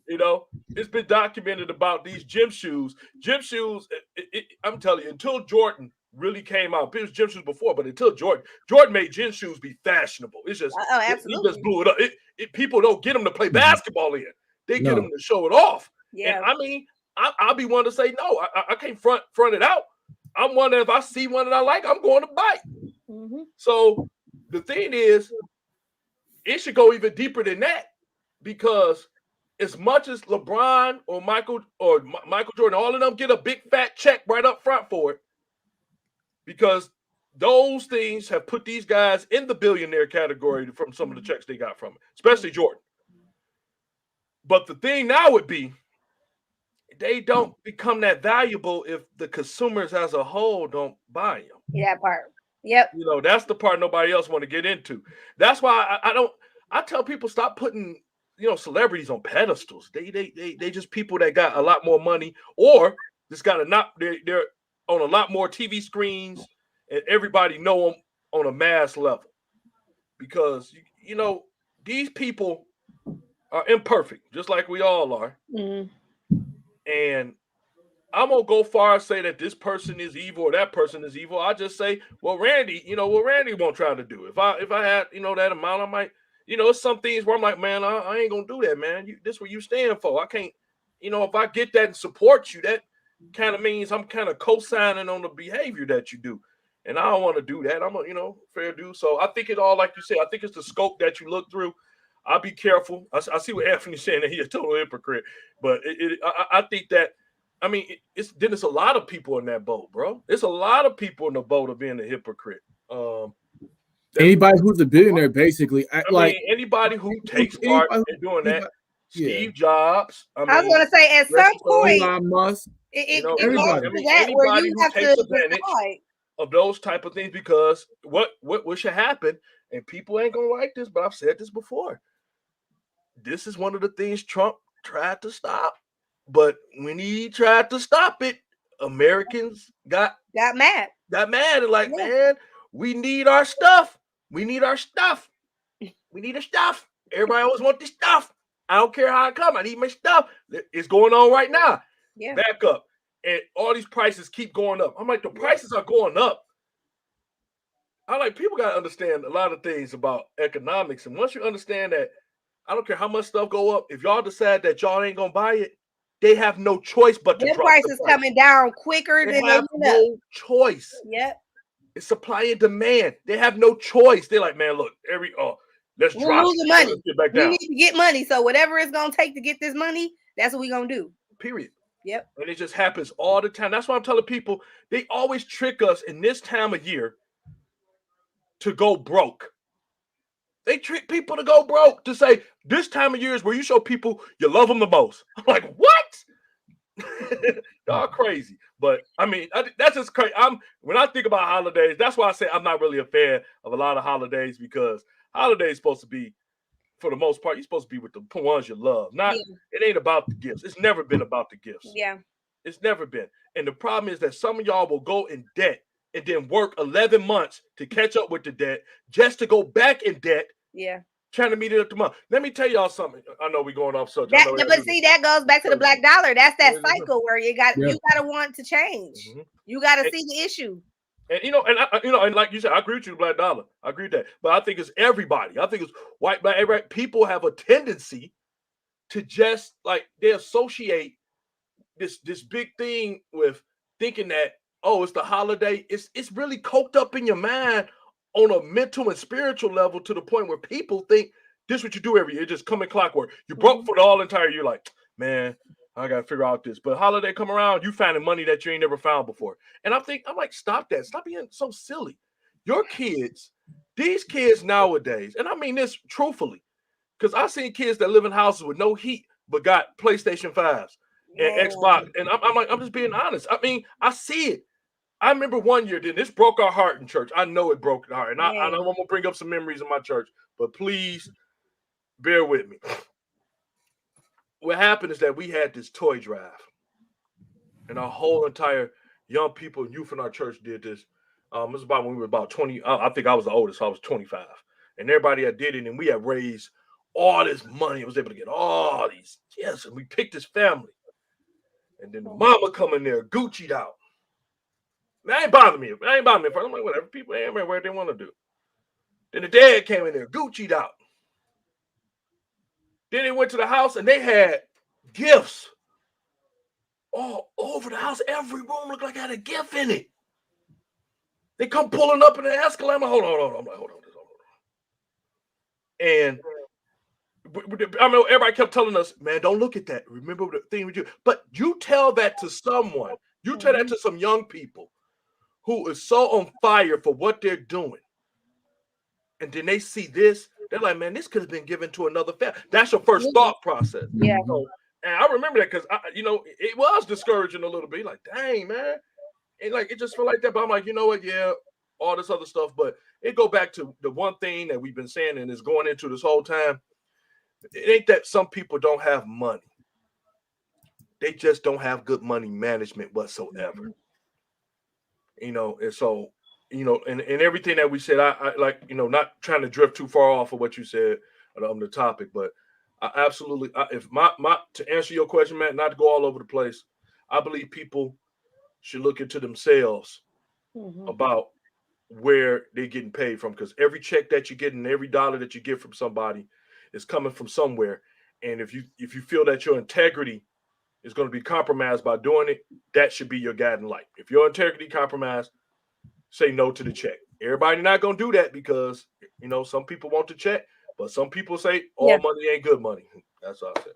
It's been documented about these gym shoes. Gym shoes, I'm telling you, until Jordan really came out. It was gym shoes before, but until Jordan made gym shoes be fashionable. It's just he just blew it up. People don't get them to play basketball in. They get them to show it off. Yeah. And I mean, I'll be one to say no. I can't front it out. I'm wondering if I see one that I like, I'm going to buy. Mm-hmm. So the thing is, it should go even deeper than that, because as much as LeBron or Michael Jordan, all of them get a big fat check right up front for it, because those things have put these guys in the billionaire category from some of the checks they got from it, especially Jordan. But the thing now would be, they don't become that valuable if the consumers as a whole don't buy them. Yeah, that part. Yep. You know, that's the part nobody else want to get into. That's why I tell people, stop putting, you know, celebrities on pedestals. They just people that got a lot more money, or just got they're on a lot more TV screens, and everybody know them on a mass level. Because you know, these people are imperfect, just like we all are. Mm-hmm. And I'm gonna go far and say that this person is evil or that person is evil. I just say, well, Randy won't try to do. If I had, you know, that amount, I might, you know, it's some things where I'm like, man, I ain't gonna do that, man. This what you stand for. I can't, you know, if I get that and support you, that kind of means I'm kind of co-signing on the behavior that you do. And I don't want to do that. I'm a, you know, fair dude. So I think it all, like you said, I think it's the scope that you look through. I'll be careful. I see what Anthony's saying, that he's a total hypocrite. But I think that, I mean, it's a lot of people in that boat, bro. It's a lot of people in the boat of being a hypocrite. Anybody who's a billionaire, basically, anybody who takes part in doing that. Steve Jobs. I was going to say, at some point, Elon Musk. Anybody who takes advantage of those type of things, because what should happen, and people ain't gonna like this, but I've said this before. This is one of the things Trump tried to stop. But when he tried to stop it, Americans got mad. And like, man, we need our stuff. We need our stuff. We need the stuff. Everybody always want this stuff. I don't care how it comes. I need my stuff. It's going on right now. Yeah. Back up. And all these prices keep going up. I'm like, the prices are going up. I like, people got to understand a lot of things about economics. And once you understand that, I don't care how much stuff go up, if y'all decide that y'all ain't going to buy it, they have no choice but to drop prices coming down quicker than they have no choice. Yep. It's supply and demand. They have no choice. They're like, man, look, let's drop losing money. We need to get money. So whatever it's gonna take to get this money, that's what we're gonna do. Period. Yep. And it just happens all the time. That's why I'm telling people, they always trick us in this time of year to go broke. They trick people to go broke, to say this time of year is where you show people you love them the most. I'm like, what? Y'all crazy. But I mean, that's just crazy. When I think about holidays, that's why I say I'm not really a fan of a lot of holidays, because holidays supposed to be, for the most part, you're supposed to be with the ones you love. It ain't about the gifts. It's never been about the gifts. Yeah. It's never been. And the problem is that some of y'all will go in debt and then work 11 months to catch up with the debt, just to go back in debt. Yeah. Trying to meet it up tomorrow. Let me tell y'all something. I know we're going off subject. But see, that goes back to the black dollar. That's that cycle where you got to want to change. Mm-hmm. You got to see the issue. And and like you said, I agree with you, black dollar. I agree with that. But I think it's everybody. I think it's white, black, everybody. People have a tendency to just, like, they associate this big thing with thinking that, oh, it's the holiday. It's really coked up in your mind on a mental and spiritual level, to the point where people think this is what you do every year. It just come in clockwork. You broke for the whole entire year. Like, man, I got to figure out this. But holiday come around, you finding money that you ain't never found before. And I'm like, stop that. Stop being so silly. Your kids, these kids nowadays, and I mean this truthfully, because I've seen kids that live in houses with no heat, but got PlayStation 5s and Xbox. And I'm just being honest. I mean, I see it. I remember one year, this broke our heart in church. I know it broke our heart. And I'm going to bring up some memories of my church, but please bear with me. What happened is that we had this toy drive, and our whole entire young people and youth in our church did this. It was about when we were about 20. I think I was the oldest, so I was 25. And everybody that did it, and we had raised all this money. I was able to get all these. Yes, and we picked this family. And then the mama come in there, Gucci'd out. That ain't bothering me. That ain't bothering me. I'm like, whatever. People ain't where they want to do. Then the dad came in there, Gucci'd out. Then they went to the house and they had gifts all over the house. Every room looked like it had a gift in it. They come pulling up in the escalator. I'm like, hold on. I'm like, hold on. And I mean, everybody kept telling us, man, don't look at that. Remember the thing we do. But you tell that to someone. You tell that to some young people who is so on fire for what they're doing. And then they see this. They're like, man, this could have been given to another family. That's your first thought process. Yeah. So, and I remember that because, it was discouraging a little bit. Like, dang, man. And like, it just felt like that. But I'm like, you know what? Yeah, all this other stuff. But it go back to the one thing that we've been saying and is going into this whole time. It ain't that some people don't have money. They just don't have good money management whatsoever. And so, and everything that we said, I like, not trying to drift too far off of what you said on the topic, but I absolutely, if my to answer your question, Matt, not to go all over the place, I believe people should look into themselves about where they're getting paid from, because every check that you get and every dollar that you get from somebody is coming from somewhere. And if you feel that your integrity is going to be compromised by doing it, that should be your guiding light. If your integrity compromised, say no to the check. Everybody not going to do that because, some people want the check, but some people say all money ain't good money. That's what I said.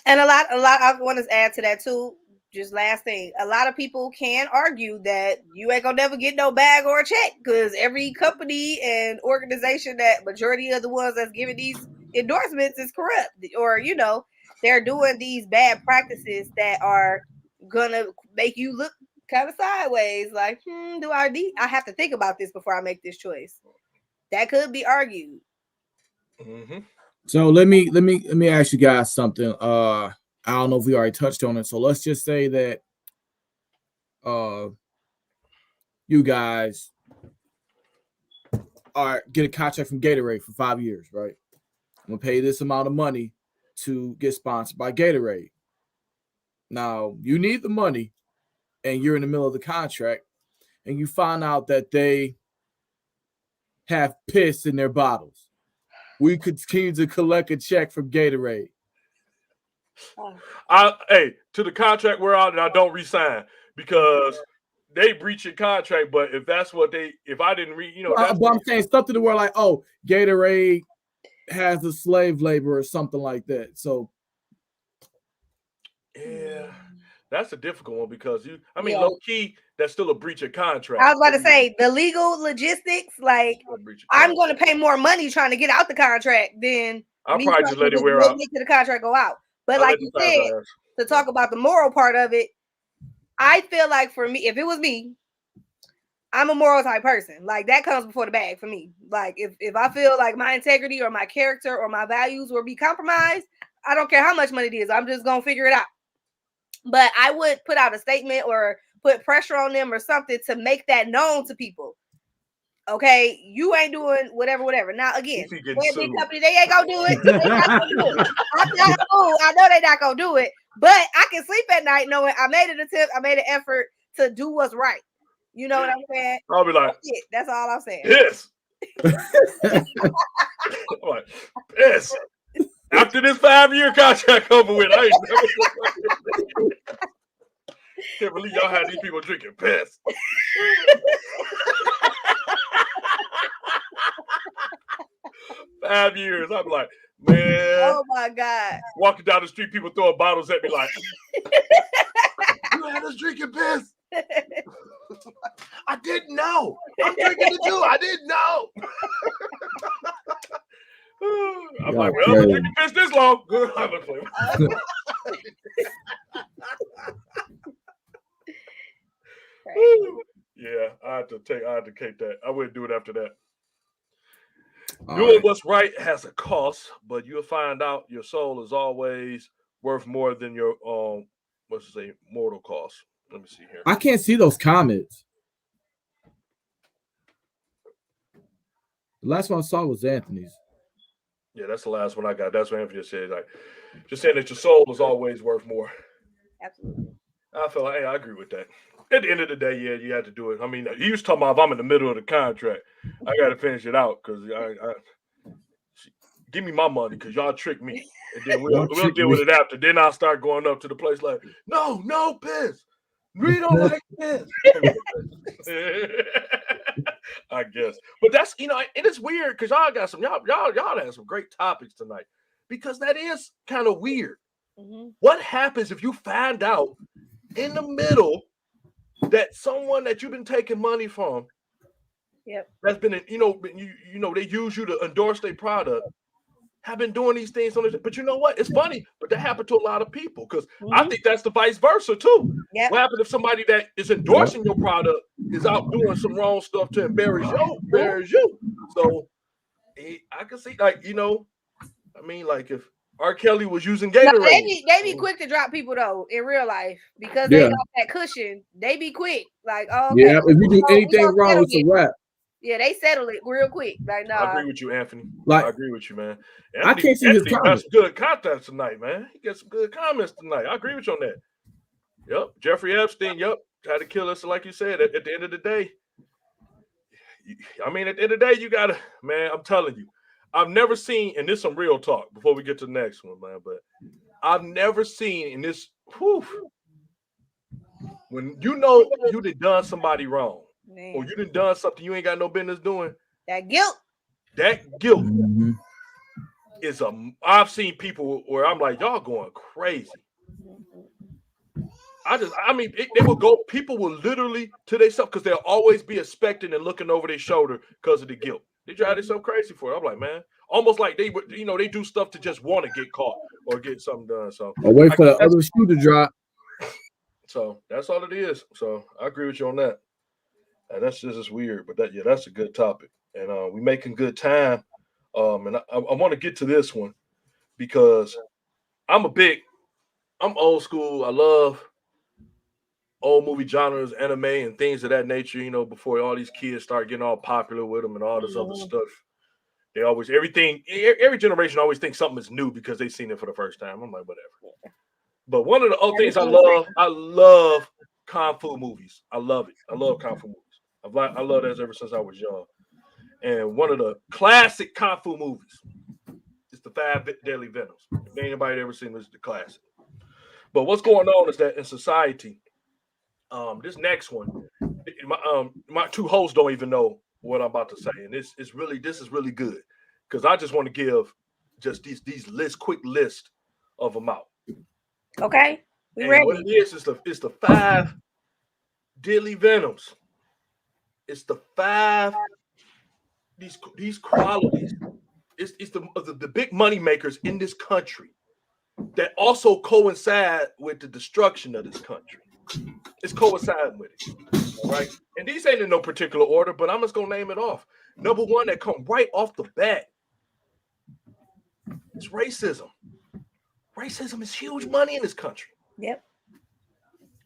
And a lot, I want to add to that too. Just last thing, a lot of people can argue that you ain't gonna never get no bag or a check because every company and organization, that majority of the ones that's giving these endorsements is corrupt, or they're doing these bad practices that are gonna make you look kind of sideways. Like, do I have to think about this before I make this choice? That could be argued. So let me ask you guys something. I don't know if we already touched on it. So let's just say that you guys get a contract from Gatorade for 5 years, right? I'm gonna pay this amount of money to get sponsored by Gatorade. Now you need the money, and you're in the middle of the contract, and you find out that they have piss in their bottles. We continue to collect a check from Gatorade. To the contract we're out, and I don't resign because they breach your contract. But if that's what if I didn't read, but I'm saying something to where like, oh, Gatorade has a slave labor or something like that. So yeah, that's a difficult one because low key, that's still a breach of contract. I was about to say the legal logistics, like I'm going to pay more money trying to get out the contract than I'll probably just let it wear out. To the contract go out. But like you said, to talk about the moral part of it, I feel like for me, if it was me, I'm a moral type person. Like that comes before the bag for me. Like if I feel like my integrity or my character or my values will be compromised, I don't care how much money it is. I'm just going to figure it out. But I would put out a statement or put pressure on them or something to make that known to people. Okay, you ain't doing whatever. Now again, big company, they ain't gonna do it. I know they're not gonna do it, but I can sleep at night knowing I made an attempt, I made an effort to do what's right. You know what I'm saying? I'll be like, that's all I'm saying. Yes. Yes. After this 5-year contract over with, I ain't never. Can't believe y'all had these people drinking piss. 5 years. I'm like, man. Oh my God. Walking down the street, people throwing bottles at me like, you had us drinking piss. I didn't know. I'm drinking it too. I didn't know. I'm like, well, I've been drinking piss this long. Good. I'm gonna play. Yeah, I had to take that. I wouldn't do it after that. Doing what's right has a cost, but you'll find out your soul is always worth more than your mortal cost. Let me see here. I can't see those comments. The last one I saw was Anthony's. Yeah, that's the last one I got. That's what Anthony said. Like, just saying that your soul is always worth more. Absolutely. I feel like, hey, I agree with that. At the end of the day, yeah, you had to do it. I mean, he was talking about if I'm in the middle of the contract, I got to finish it out because give me my money because y'all tricked me, and then we'll deal with it after. Then I'll start going up to the place like, no, piss. We don't like this. I guess, but that's it is weird because y'all got some y'all had some great topics tonight because that is kind of weird. Mm-hmm. What happens if you find out in the middle that someone that you've been taking money from, that's been they use you to endorse their product, have been doing these things on it, but you know what? It's funny, but that happened to a lot of people because I think that's the vice versa too. Yep. What happened if somebody that is endorsing your product is out doing some wrong stuff to embarrass you? So I can see, like, I mean, like if R. Kelly was using Gatorade. No, they be quick to drop people though in real life because they got that cushion. They be quick, like, oh, okay, yeah. If you do anything wrong, it's a wrap. Yeah, they settle it real quick. Like, nah. I agree with you, Anthony. I agree with you, man. Anthony, I can't see his comments. Got some good content tonight, man. He got some good comments tonight. I agree with you on that. Yep. Jeffrey Epstein, tried to kill us, like you said, at the end of the day. I mean, at the end of the day, you got to, man, I'm telling you, I've never seen, and this is some real talk before we get to the next one, man, but I've never seen in this, when you done somebody wrong, man, or you done something you ain't got no business doing. That guilt is I've seen people where I'm like, y'all going crazy. People will literally to themselves because they'll always be expecting and looking over their shoulder because of the guilt. They drive themselves crazy for it. I'm like, man, almost like they do stuff to just want to get caught or get something done. So I'll wait for the other shoe to drop. So that's all it is. So I agree with you on that. And that's just weird, but that's a good topic. And we're making good time. And I want to get to this one because I'm old school. I love old movie genres, anime, and things of that nature, before all these kids start getting all popular with them and all this other stuff. They always, every generation always thinks something is new because they've seen it for the first time. I'm like, whatever. But one of the other things I love Kung Fu movies. I love it. I love Kung Fu movies. I love that ever since I was young. And one of the classic Kung Fu movies is the 5 Deadly Venoms. If anybody ever seen this, it's the classic. But what's going on is that in society, this next one, my two hosts don't even know what I'm about to say, and this is really good because I just want to give just these quick list of them out. Okay, we ready. What it is the 5 Deadly Venoms. It's the 5 these qualities. It's the big money makers in this country that also coincide with the destruction of this country. It's coinciding with it. All right. And these ain't in no particular order, but I'm just gonna name it off. Number one that come right off the bat is racism. Racism is huge money in this country. Yep.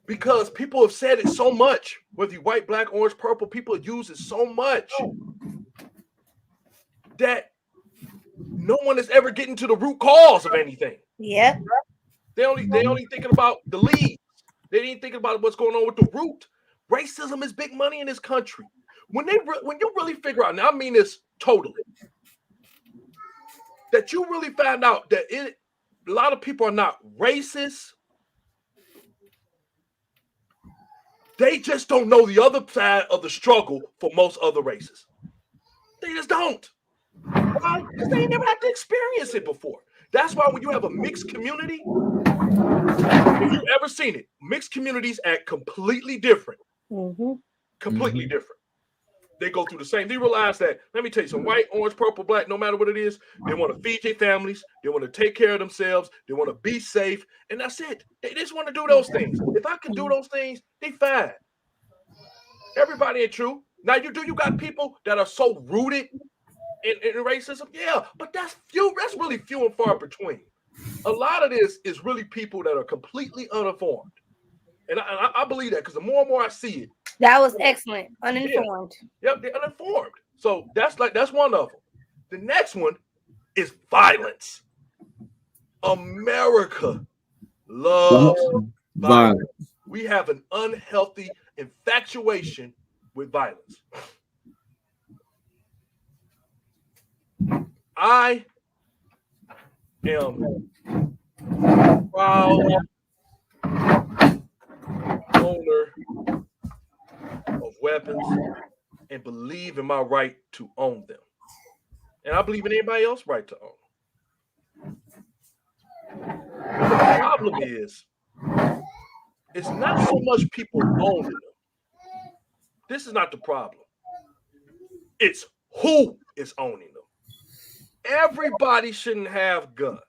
Because people have said it so much, whether you white, black, orange, purple, people use it so much that no one is ever getting to the root cause of anything. Yeah. They only thinking about the leaves. They ain't thinking about what's going on with the root. Racism is big money in this country. When you really figure out, and I mean this totally, that you really find out that a lot of people are not racist. They just don't know the other side of the struggle for most other races. They just don't. Why? Because they never had to experience it before. That's why when you have a mixed community, if you've ever seen it, mixed communities act completely different. Mm-hmm. Completely different. They go through the same. They realize that, let me tell you, some white, orange, purple, black, no matter what it is, they want to feed their families. They want to take care of themselves. They want to be safe. And that's it. They just want to do those things. If I can do those things, they fine. Everybody ain't true. Now, you got people that are so rooted in racism? Yeah, but that's really few and far between. A lot of this is really people that are completely uninformed. And I believe that because the more and more I see it. That was excellent. Uninformed. Yeah. Yep, they're uninformed. So that's one of them. The next one is violence. America loves violence. We have an unhealthy infatuation with violence. I am proud owner of weapons and believe in my right to own them. And I believe in anybody else's right to own them. The problem is, it's not so much people owning them. This is not the problem. It's who is owning them. Everybody shouldn't have guns.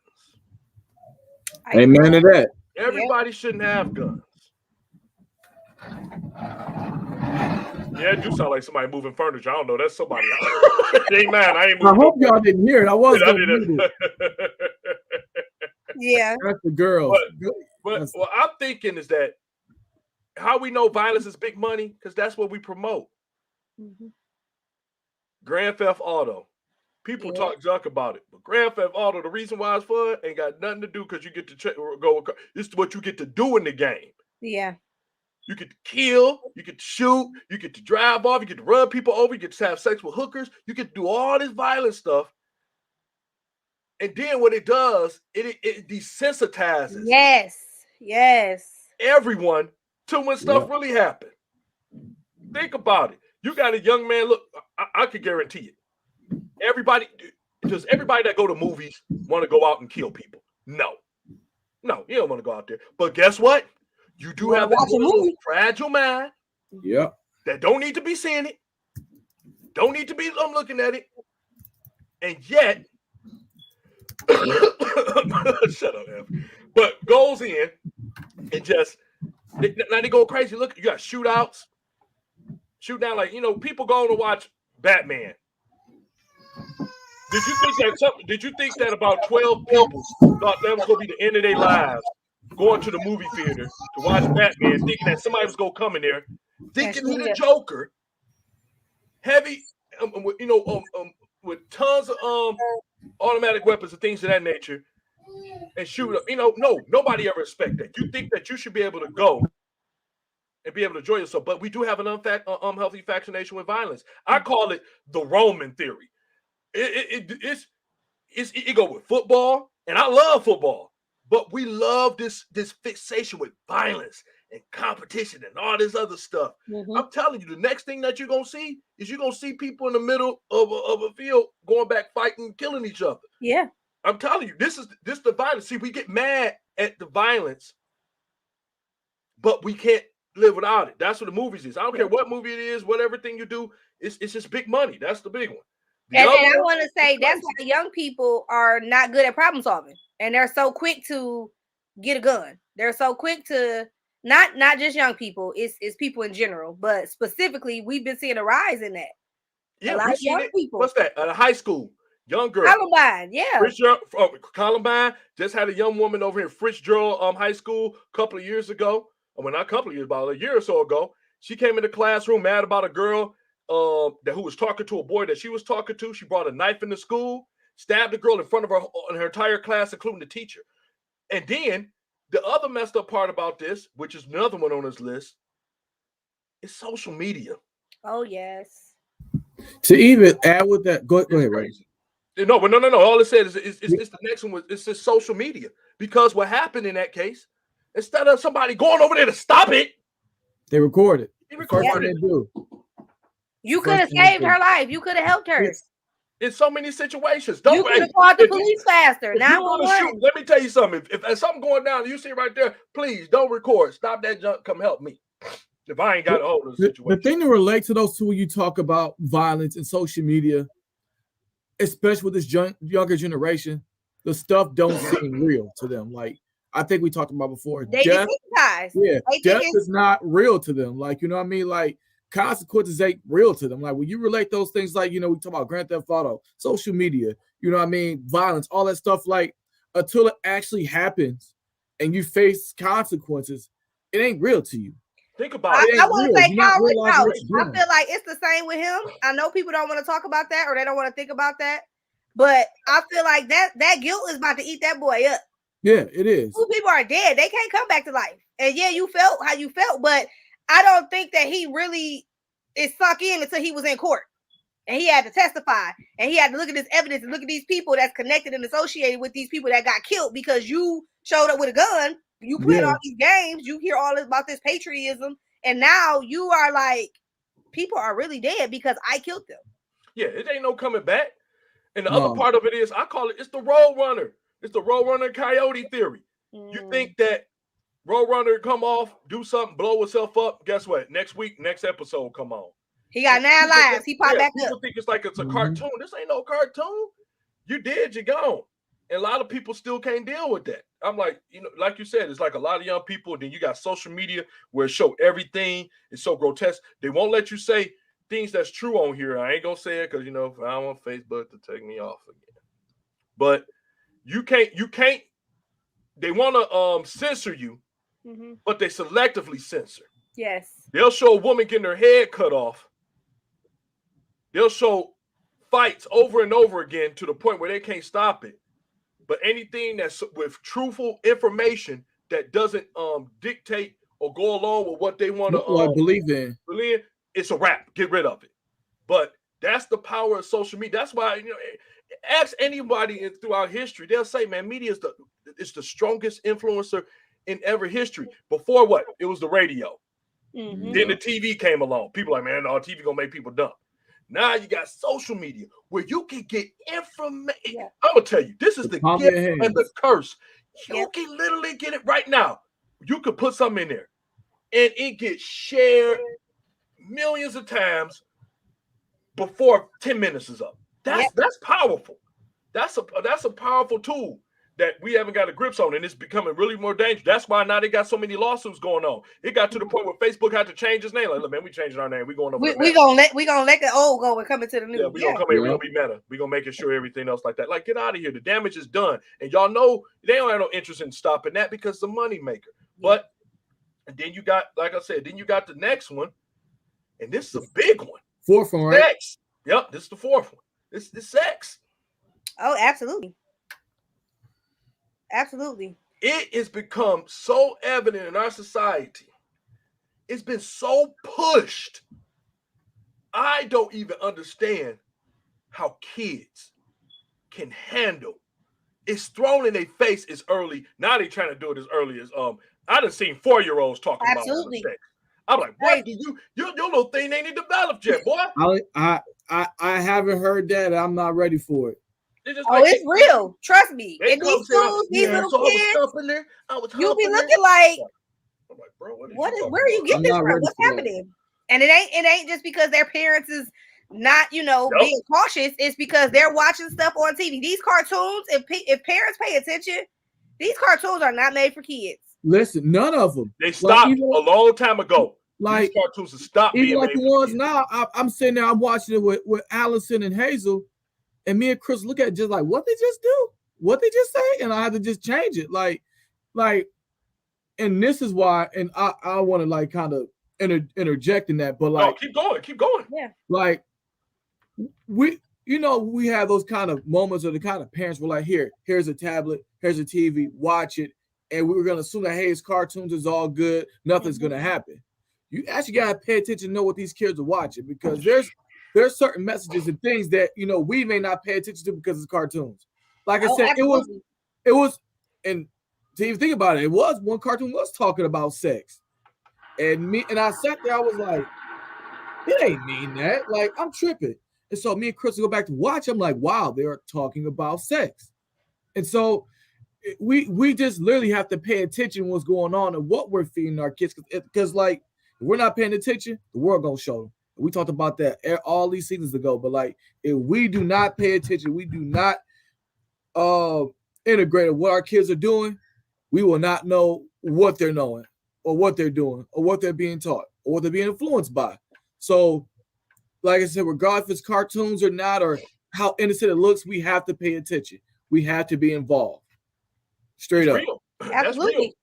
Amen to that. Everybody shouldn't have guns. Yeah, it do sound like somebody moving furniture. I don't know. That's somebody. Hey, man, I ain't moving. I hope y'all didn't hear it. I was going to mute it. Yeah. That's the girls. But what I'm thinking is that how we know violence is big money, because that's what we promote. Mm-hmm. Grand Theft Auto. People talk junk about it, but Grand Theft Auto, the reason why it's fun ain't got nothing to do because you get to go. It's what you get to do in the game. Yeah. You get to kill, you get to shoot, you get to drive off, you get to run people over, you get to have sex with hookers, you get to do all this violent stuff. And then what it does, it desensitizes. Yes. Everyone to when stuff really happened. Think about it. You got a young man, look, I could guarantee it. Does everybody that go to movies want to go out and kill people? No, you don't want to go out there. But guess what? You do have that fragile mind. Yeah. That don't need to be seeing it. Don't need to be looking at it. And yet, shut up, F. But goes in and just now they go crazy. Look, you got shootouts, shoot down people going to watch Batman. Did you think that about 12 people thought that was going to be the end of their lives, going to the movie theater to watch Batman, thinking that somebody was going to come in there, thinking he's the Joker, heavy, with tons of automatic weapons and things of that nature, and shoot up. No, nobody ever expect that. You think that you should be able to go and be able to enjoy yourself, but we do have an unhealthy fascination with violence. I call it the Roman theory. It go with football, and I love football, but we love this fixation with violence and competition and all this other stuff. Mm-hmm. I'm telling you, the next thing that you're gonna see is you're gonna see people in the middle of a field going back fighting, killing each other. Yeah, I'm telling you, this the violence. See, we get mad at the violence, but we can't live without it. That's what the movies is. I don't care what movie it is, whatever thing you do, it's just big money. That's the big one. And I want to say that's why young people are not good at problem solving, and they're so quick to get a gun. They're so quick to not just young people. It's people in general, but specifically, we've been seeing a rise in that. Yeah, a lot of young people. What's that? At a high school, young girl. Columbine, yeah. Columbine just had a young woman over here in Fitzgerald High School a couple of years ago. Well, not a couple of years, about a year or so ago. She came in the classroom mad about a girl who was talking to a boy that she was talking to. She brought a knife into school, stabbed the girl in front of her entire class, including the teacher. And then the other messed up part about this, which is another one on this list, is social media. Oh, yes. To even add with that, go ahead, Ray. No. All it said is it's the next one. It's just social media. Because what happened in that case, instead of somebody going over there to stop it, they recorded. You could have saved her life. You could have helped her. In so many situations. You could have called the police faster. Now, let me tell you something. If something going down, you see right there, please don't record. Stop that junk. Come help me. If I ain't got a hold of the situation. The thing to relate to those two when you talk about violence and social media, especially with this younger generation, the stuff don't seem real to them. Like I think we talked about before. Death is not real to them. Like, you know what I mean? Like consequences ain't real to them. Like when you relate those things, like, we talk about Grand Theft Auto, social media, you know what I mean? Violence, all that stuff, like until it actually happens and you face consequences, it ain't real to you. Think about it. I want to say Kyle Rittenhouse. I feel like it's the same with him. I know people don't want to talk about that or they don't want to think about that, but I feel like that guilt is about to eat that boy up. Yeah, it is. Two people are dead. They can't come back to life. And yeah, you felt how you felt, but I don't think that he really is sunk in until he was in court. And he had to testify. And he had to look at this evidence and look at these people that's connected and associated with these people that got killed because you showed up with a gun. You played all these games. You hear all about this patriotism. And now you are like, people are really dead because I killed them. Yeah, it ain't no coming back. And the other part of it is, I call it's the road runner. It's the road runner coyote theory. You think that road runner come off, do something, blow itself up. Guess what? Next week, next episode come on. He got 9 lives. He popped back up. People think it's like it's a cartoon. This ain't no cartoon. You dead, you gone. And a lot of people still can't deal with that. I'm like, like you said, it's like a lot of young people. Then you got social media where it show everything. It's so grotesque. They won't let you say things that's true on here. I ain't gonna say it because I don't want Facebook to take me off again. But you can't. They want to censor you, but they selectively censor. Yes. They'll show a woman getting her head cut off. They'll show fights over and over again to the point where they can't stop it. But anything that's with truthful information that doesn't dictate or go along with what they want to believe in, it's a wrap. Get rid of it. But that's the power of social media. That's why ask anybody throughout history, they'll say, man, media is the strongest influencer in ever history. Before what? It was the radio. Then the TV came along. People like, man, no, TV gonna make people dumb. Now you got social media where you can get information. Yeah. I'm gonna tell you, this is the gift and the curse. You can literally get it right now. You could put something in there, and it gets shared millions of times before 10 minutes is up. That's powerful. That's a powerful tool that we haven't got a grips on, and it's becoming really more dangerous. That's why now they got so many lawsuits going on. It got to the point where Facebook had to change its name. Like, look, man, we changing our name. We going over. We gonna let the old go and come into the new. Yeah, we gonna come in. We gonna be meta. We gonna make it sure everything else like that. Like, get out of here. The damage is done, and y'all know they don't have no interest in stopping that because it's a money maker. But and then you got, like I said, then you got the next one, and this is a big one. Fourth one, right? Sex. Yep, this is the fourth one. This is sex. Oh, absolutely. Absolutely. It has become so evident in our society. It's been so pushed. I don't even understand how kids can handle. It's thrown in their face as early. Now they're trying to do it as early as I done seen 4-year-olds talking about sex. I'm like, what do your little thing ain't developed yet, boy? I haven't heard that. I'm not ready for it. It's real. Trust me. In these schools, these little kids, you'll be looking like, I'm like, bro, where are you getting this from? What's happening? And it ain't just because their parents is not, being cautious. It's because they're watching stuff on TV. These cartoons, if parents pay attention, these cartoons are not made for kids. Listen, none of them. They stopped a long time ago. Like, these cartoons have stopped even being like made the ones now. I'm sitting there, I'm watching it with Allison and Hazel. And me and Chris look at it just like, what they just do? What they just say? And I had to just change it. Like, and this is why, and I want to like kind of interject in that, but like, keep going. Yeah. Like, we have those kind of moments of the kind of parents were like, here's a tablet, here's a TV, watch it. And we were going to assume that, hey, it's cartoons, is all good. Nothing's going to happen. You actually got to pay attention to know what these kids are watching, because there's certain messages and things that, we may not pay attention to because it's cartoons. Like I said, absolutely. it was, and to even think about it, one cartoon was talking about sex. And I sat there, I was like, it ain't mean that. Like, I'm tripping. And so me and Chris go back to watch. I'm like, wow, they're talking about sex. And so we just literally have to pay attention to what's going on and what we're feeding our kids. Because like, if we're not paying attention, the world gonna show them. We talked about that all these seasons ago. But like, if we do not pay attention, we do not integrate what our kids are doing, we will not know what they're knowing or what they're doing or what they're being taught or what they're being influenced by. So, like I said, regardless if it's cartoons or not, or how innocent it looks, we have to pay attention. We have to be involved. Straight up. Absolutely.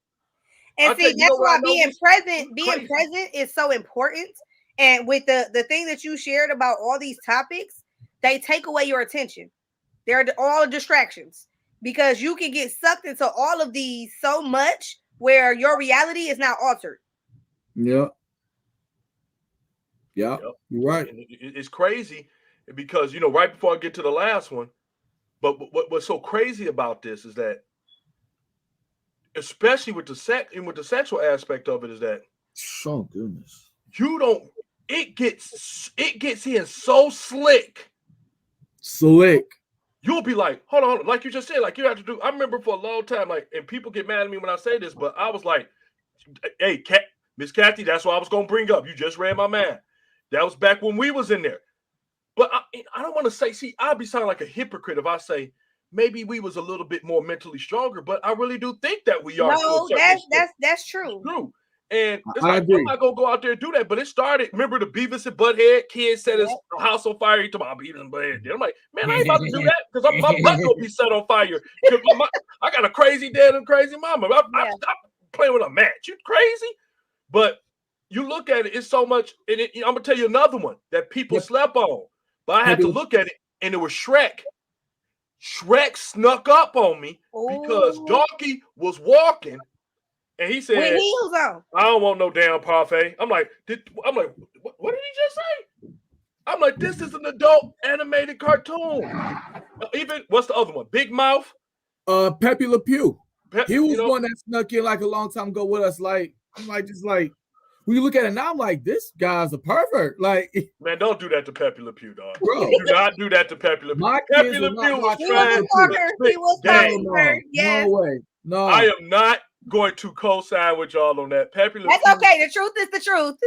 And see, that's why being present is so important. And with the thing that you shared about all these topics, they take away your attention. They're all distractions, because you can get sucked into all of these so much where your reality is now altered. Yeah. Yeah, you're right. And it's crazy because, right before I get to the last one, but what's so crazy about this is that, especially with the sexual aspect of it, is that, oh goodness, it gets in so slick. You'll be like, hold on, like you just said, like you have to do. I remember for a long time, like, and people get mad at me when I say this, but I was like, hey, Miss Kathy, that's what I was gonna bring up. You just read my mind. That was back when we was in there. But I don't want to say, see, I'll be sounding like a hypocrite if I say maybe we was a little bit more mentally stronger, but I really do think that we are. No, that's true. True. And it's I like, agree. I'm not gonna go out there and do that. But it started. Remember the Beavis and Butthead kid set his house on fire? He talking about Beavis and Butthead. I'm like, man, I ain't about to do that because my butt gonna be set on fire. I got a crazy dad and crazy mama. I stop playing with a match. You crazy? But you look at it, it's so much. And I'm gonna tell you another one that people slept on. But I had to look at it, and it was Shrek. Shrek snuck up on me because Donkey was walking, and he said, "With heels on, I don't want no damn parfait." I'm like, what did he just say? I'm like, this is an adult animated cartoon. Even what's the other one? Big Mouth. Pepe Le Pew. He was one that snuck in like a long time ago with us. Like, I'm like, just like. When you look at it now, I'm like, this guy's a pervert. Like, man, don't do that to Pepe Le Pew, dog. Bro. Do not do that to Pepe Le Pew. Pepe Le Pew was trying to yes. No way. No. I am not going to co-sign with y'all on that. Pepe Le Pew. That's okay. The truth is the truth.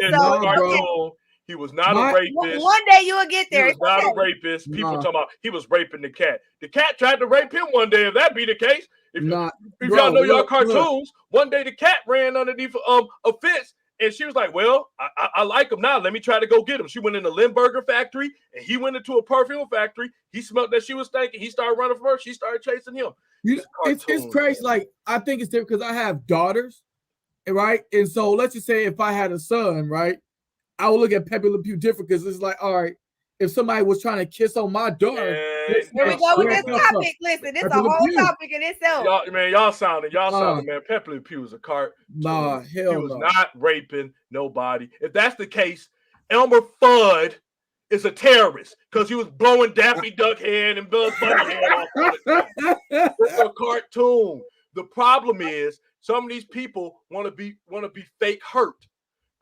He was not a rapist. One day you will get there. He was not a rapist. People talking about he was raping the cat. The cat tried to rape him one day. If that be the case, if y'all know y'all cartoons, one day the cat ran underneath a fence. And she was like, well, I like him now. Let me try to go get him. She went in the Limburger factory, and he went into a perfume factory. He smelled that she was stinking. He started running from her. She started chasing him. It's crazy. Like, I think it's different because I have daughters, right? And so let's just say if I had a son, right, I would look at Pepe Le Pew different because it's like, all right, if somebody was trying to kiss on my daughter. Here we go with this topic. Listen, this is a whole topic in itself. Y'all sounding, man. Pepe Le Pew was a cart. Nah, hell he was not raping nobody. If that's the case, Elmer Fudd is a terrorist because he was blowing Daffy Duck head and Bugs Bunny head off all the time. It's a cartoon. The problem is some of these people want to be fake hurt.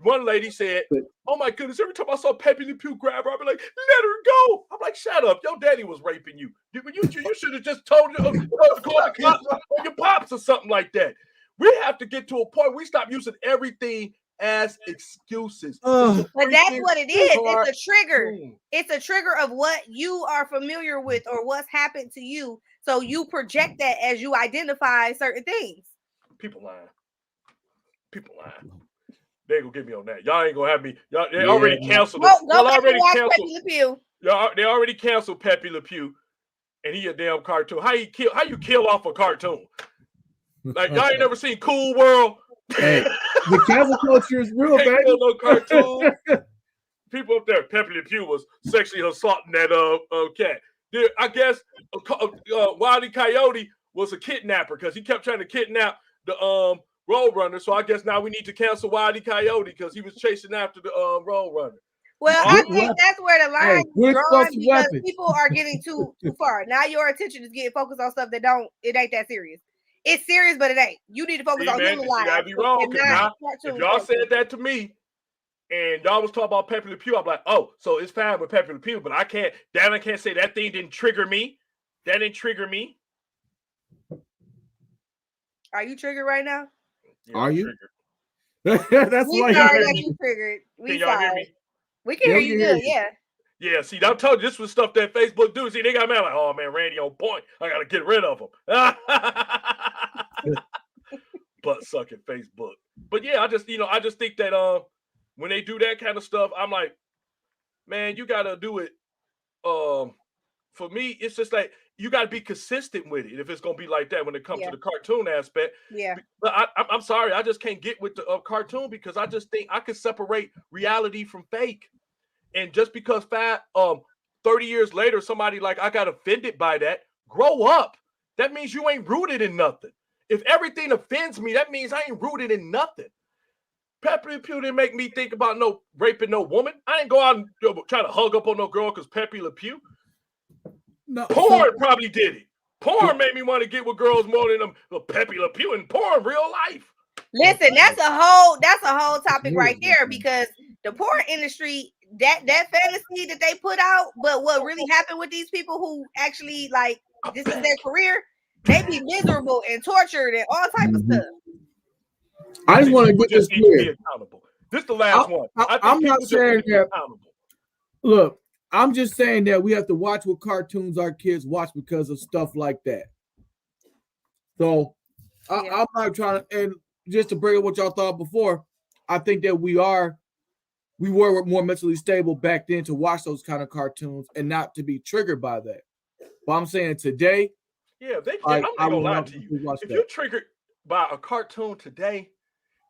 One lady said, oh my goodness, every time I saw Pepe Le Pew grab her, I'd be like, let her go. I'm like, shut up. Your daddy was raping you. You should have just told call the cops or your pops or something like that. We have to get to a point we stop using everything as excuses. But that's what it is. It's a trigger. It's a trigger of what you are familiar with or what's happened to you. So you project that as you identify certain things. People lying. They ain't gonna get me on that. Y'all ain't gonna have me. Y'all, they already canceled. Go back and watch Pepe Le Pew. They already canceled Pepe Le Pew, and he a damn cartoon. How you kill off a cartoon? Like y'all ain't never seen Cool World. Hey, the cancel culture is real, baby. No cartoon. People up there, Pepe Le Pew was sexually assaulting that cat. I guess Wile E. Coyote was a kidnapper because he kept trying to kidnap the Roadrunner, so I guess now we need to cancel Wile E. Coyote because he was chasing after the Roadrunner. Well, I think that's where the line is drawn because people are getting too far. Now your attention is getting focused on stuff that it ain't that serious. It's serious, but it ain't. You need to focus on human life. You gotta be wrong. If y'all said that to me and y'all was talking about Pepe Le Pew, I'm like, oh, so it's fine with Pepe Le Pew, but I can't say that thing didn't trigger me. That didn't trigger me. Are you triggered right now? Yeah, are you? That's why you triggered. Can y'all hear me? We can hear you good, yeah. Yeah, see, I told you this was stuff that Facebook do. See, they got mad like, oh man, Randy on point. I gotta get rid of him. Butt sucking Facebook. But yeah, I just think that when they do that kind of stuff, I'm like, man, you gotta do it. For me, it's just like you got to be consistent with it if it's going to be like that when it comes to the cartoon aspect. Yeah. But I'm sorry. I just can't get with the cartoon because I just think I could separate reality from fake. And just because 30 years later, somebody like I got offended by that, grow up. That means you ain't rooted in nothing. If everything offends me, that means I ain't rooted in nothing. Pepe Le Pew didn't make me think about no raping no woman. I didn't go out and try to hug up on no girl because Pepe Le Pew. No, Porn probably did it. Porn made me want to get with girls more than them Pepe Le Pew and porn real life. Listen, that's a whole topic right there, because the porn industry, that fantasy that they put out, but what really happened with these people who actually like this is their career, they be miserable and tortured and all type of stuff. I just want to get this clear. This is the last one. I'm not saying that. Look, I'm just saying that we have to watch what cartoons our kids watch because of stuff like that. So I'm not trying to, and just to bring up what y'all thought before, I think that we were more mentally stable back then to watch those kind of cartoons and not to be triggered by that. But I'm saying today, I'm not gonna lie to you. If you're triggered by a cartoon today,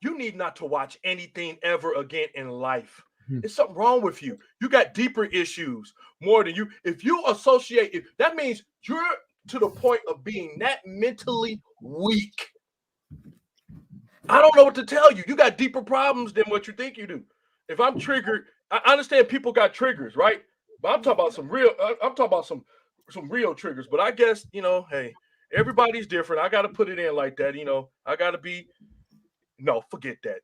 you need not to watch anything ever again in life. There's something wrong with you. You got deeper issues more than you. If you associate, that means you're to the point of being that mentally weak. I don't know what to tell you. You got deeper problems than what you think you do. If I'm triggered, I understand people got triggers, right? But I'm talking about some real. I'm talking about some real triggers. But I guess hey, everybody's different. I got to put it in like that. I got to be. No, forget that.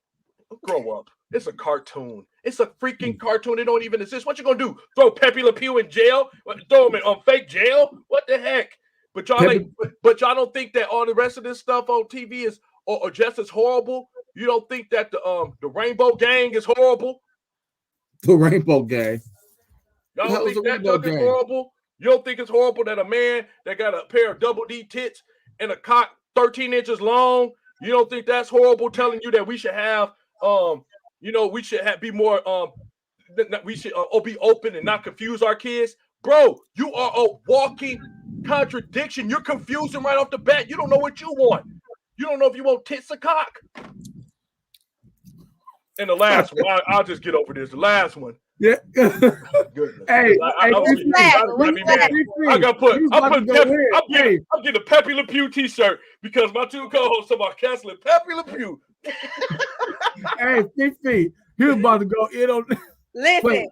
Grow up. It's a cartoon. It's a freaking cartoon. It don't even exist. What you gonna do? Throw Pepe Le Pew in jail? Throw him in fake jail? What the heck? But y'all don't think that all the rest of this stuff on TV is or just as horrible? You don't think that the Rainbow Gang is horrible? The Rainbow Gang. Y'all don't think that stuff is horrible? You don't think it's horrible that a man that got a pair of double D tits and a cock 13 inches long? You don't think that's horrible? Telling you that we should have we should be more we should be open and not confuse our kids. Bro, you are a walking contradiction. You're confusing right off the bat. You don't know what you want. You don't know if you want tits or cock. And the last one, I'll just get over this. The last one. Yeah. Goodness. Hey, I'm getting a Pepe Le Pew t-shirt because my two co-hosts are about canceling Pepe Le Pew. Hey, Fifi, he was about to go in on. Listen, wait,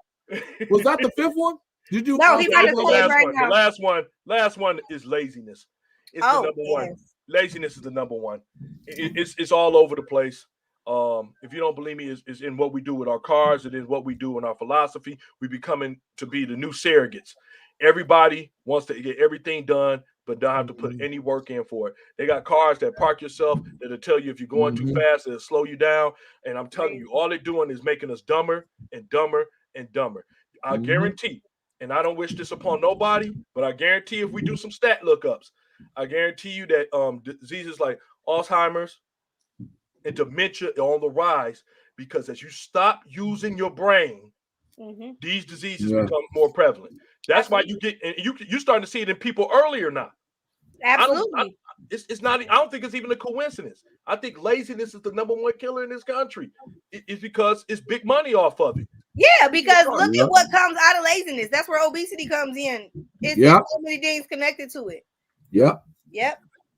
was that the fifth one? Did you? No, he might have said it right now. The last one is laziness. It's the number one. Laziness is the number one. It's all over the place. If you don't believe me, it's in what we do with our cars. It is what we do in our philosophy. We becoming to be the new surrogates. Everybody wants to get everything done, but don't have to put any work in for it. They got cars that park yourself that'll tell you if you're going too fast, it'll slow you down. And I'm telling you, all they're doing is making us dumber and dumber and dumber. I guarantee, and I don't wish this upon nobody, but I guarantee if we do some stat lookups, I guarantee you that diseases like Alzheimer's and dementia are on the rise because as you stop using your brain, these diseases become more prevalent. That's why you get, and you're starting to see it in people earlier now. Absolutely. It's not. I don't think it's even a coincidence. I think laziness is the number one killer in this country. It's because it's big money off of it. Yeah, because look at what comes out of laziness. That's where obesity comes in. It's so many things connected to it. Yep.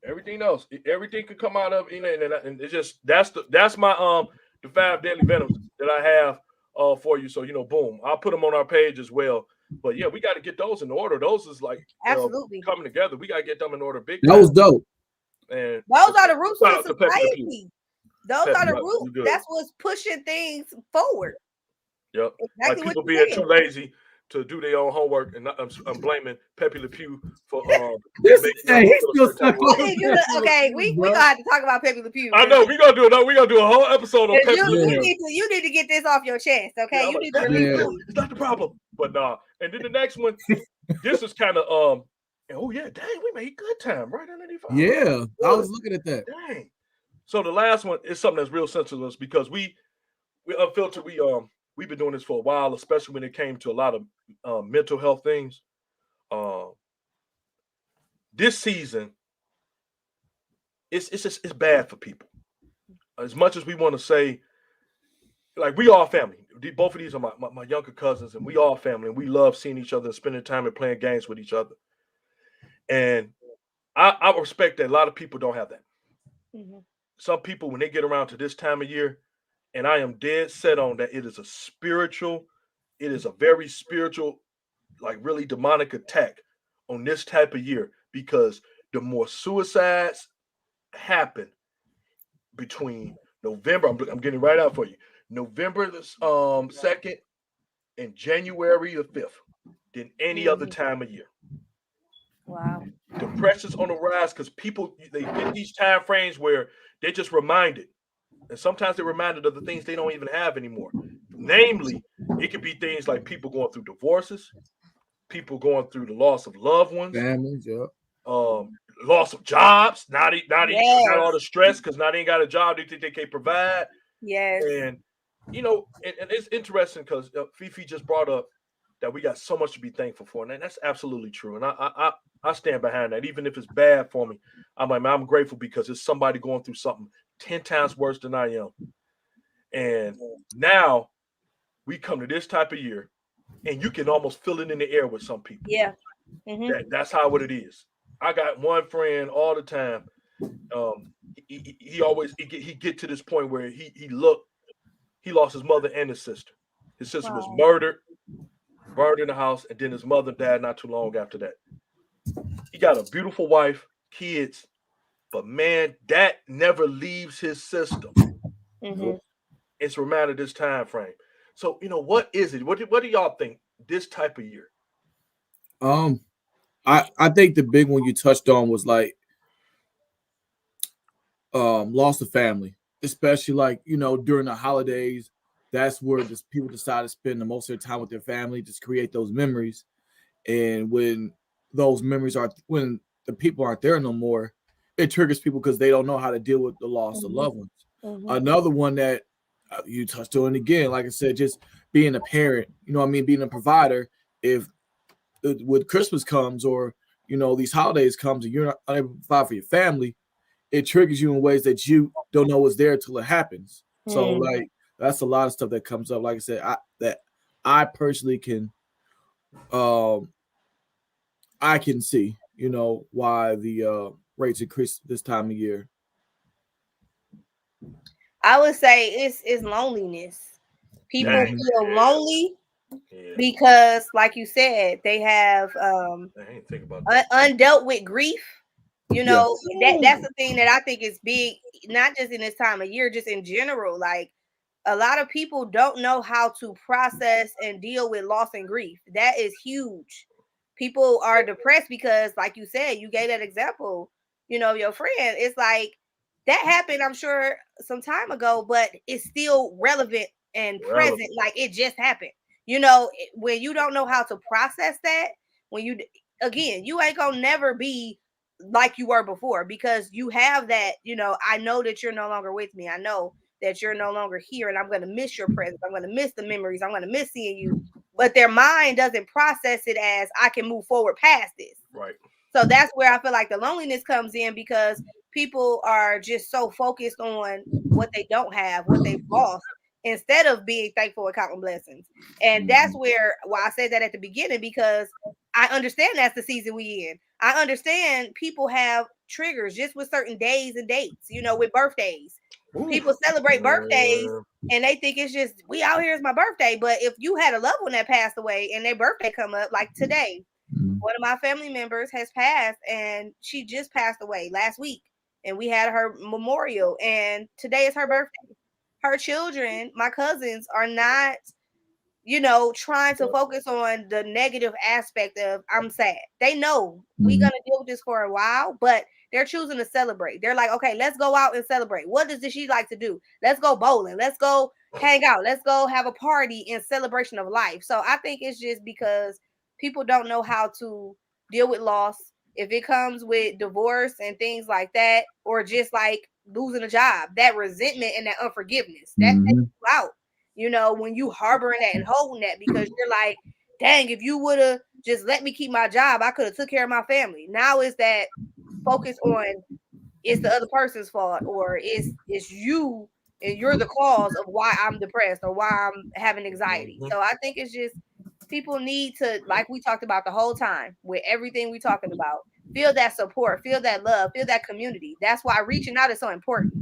Everything else, everything could come out of and it's just that's my the 5 daily venoms that I have for you. So boom, I'll put them on our page as well. But yeah, we got to get those in order. Those is like absolutely coming together. We got to get them in order. Big. That was dope. And those are the roots of society. Those are the roots. That's what's pushing things forward. Yep. Exactly, like people being too lazy to do their own homework, and I'm blaming Pepe Le Pew for okay, we gonna have to talk about Pepe Le Pew. I know we're gonna do a whole episode on Pepe Le Pew. You need to get this off your chest, okay? Yeah, you need to it's not the problem. But and then the next one, this is kind of dang, we made good time right underneath. Yeah, I was looking at that. Dang. So the last one is something that's real sensitive to us because we unfiltered, we've been doing this for a while, especially when it came to a lot of mental health things. This season, it's bad for people. As much as we want to say, like we all family. Both of these are my younger cousins, and we all family, and we love seeing each other and spending time and playing games with each other. And I respect that a lot of people don't have that. Some people, when they get around to this time of year, and I am dead set on that. It is a spiritual, it is a very spiritual, like really demonic attack on this type of year because the more suicides happen between November, I'm getting right out for you, November the 2nd and January the 5th than any other time of year. Wow. Depression's on the rise because people they get these time frames where they're just reminded, and sometimes they're reminded of the things they don't even have anymore. Namely, it could be things like people going through divorces, people going through the loss of loved ones, Families, yeah. loss of jobs. Not Yes. all the stress because now they ain't got a job they think they can provide. Yes. And and it's interesting because Fifi just brought up that we got so much to be thankful for, and that's absolutely true. And I stand behind that, even if it's bad for me. I'm like, man, I'm grateful because it's somebody going through something 10 times worse than I am. And now we come to this type of year, and you can almost feel it in the air with some people. Yeah. Mm-hmm. That's how it is. I got one friend all the time. He always he get to this point where he lost his mother and his sister. His sister was murdered, burned in the house, and then his mother died not too long after that. He got a beautiful wife, kids, but man, that never leaves his system. Mm-hmm. It's reminded this time frame. So, what is it? What do y'all think this type of year? I think the big one you touched on was like loss of family, especially like during the holidays. That's where just people decide to spend the most of their time with their family, just create those memories. And when when the people aren't there no more, it triggers people because they don't know how to deal with the loss of loved ones. Mm-hmm. Another one that you touched on again, like I said, just being a parent, being a provider. If when Christmas comes or these holidays comes and you're not unable to provide for your family, it triggers you in ways that you don't know is there till it happens. So like that's a lot of stuff that comes up. Like I said, I personally can I can see, why the rates increase this time of year. I would say it's loneliness. People feel lonely because, like you said, they have I ain't think about that. undealt with grief. That's the thing that I think is big, not just in this time of year, just in general. Like a lot of people don't know how to process and deal with loss and grief. That is huge. People are depressed because, like you said, you gave that example, your friend. It's like that happened, I'm sure, some time ago, but it's still relevant and present. Like it just happened. When you don't know how to process that, again, you ain't gonna never be like you were before because you have that, I know that you're no longer with me. I know that you're no longer here and I'm going to miss your presence. I'm going to miss the memories. I'm going to miss seeing you. But their mind doesn't process it as I can move forward past this. Right. So that's where I feel like the loneliness comes in because people are just so focused on what they don't have, what they've lost, instead of being thankful and counting blessings. And that's where I said that at the beginning because I understand that's the season we in. I understand people have triggers just with certain days and dates, with birthdays. People celebrate birthdays and they think it's just we out here is my birthday. But if you had a loved one that passed away and their birthday come up, like today, one of my family members has passed and she just passed away last week. And we had her memorial and today is her birthday. Her children, my cousins, are not trying to focus on the negative aspect of I'm sad. They know we're gonna deal with this for a while, but they're choosing to celebrate. They're like, okay, let's go out and celebrate. What does she like to do? Let's go bowling. Let's go hang out. Let's go have a party in celebration of life. So I think it's just because people don't know how to deal with loss. If it comes with divorce and things like that, or just like losing a job, that resentment and that unforgiveness, that takes you out. When you harboring that and holding that because you're like, dang, if you would have just let me keep my job, I could have took care of my family. Now is that focus on it's the other person's fault or it's you and you're the cause of why I'm depressed or why I'm having anxiety. So I think it's just people need to, like we talked about the whole time with everything we talking about, feel that support, feel that love, feel that community. That's why reaching out is so important.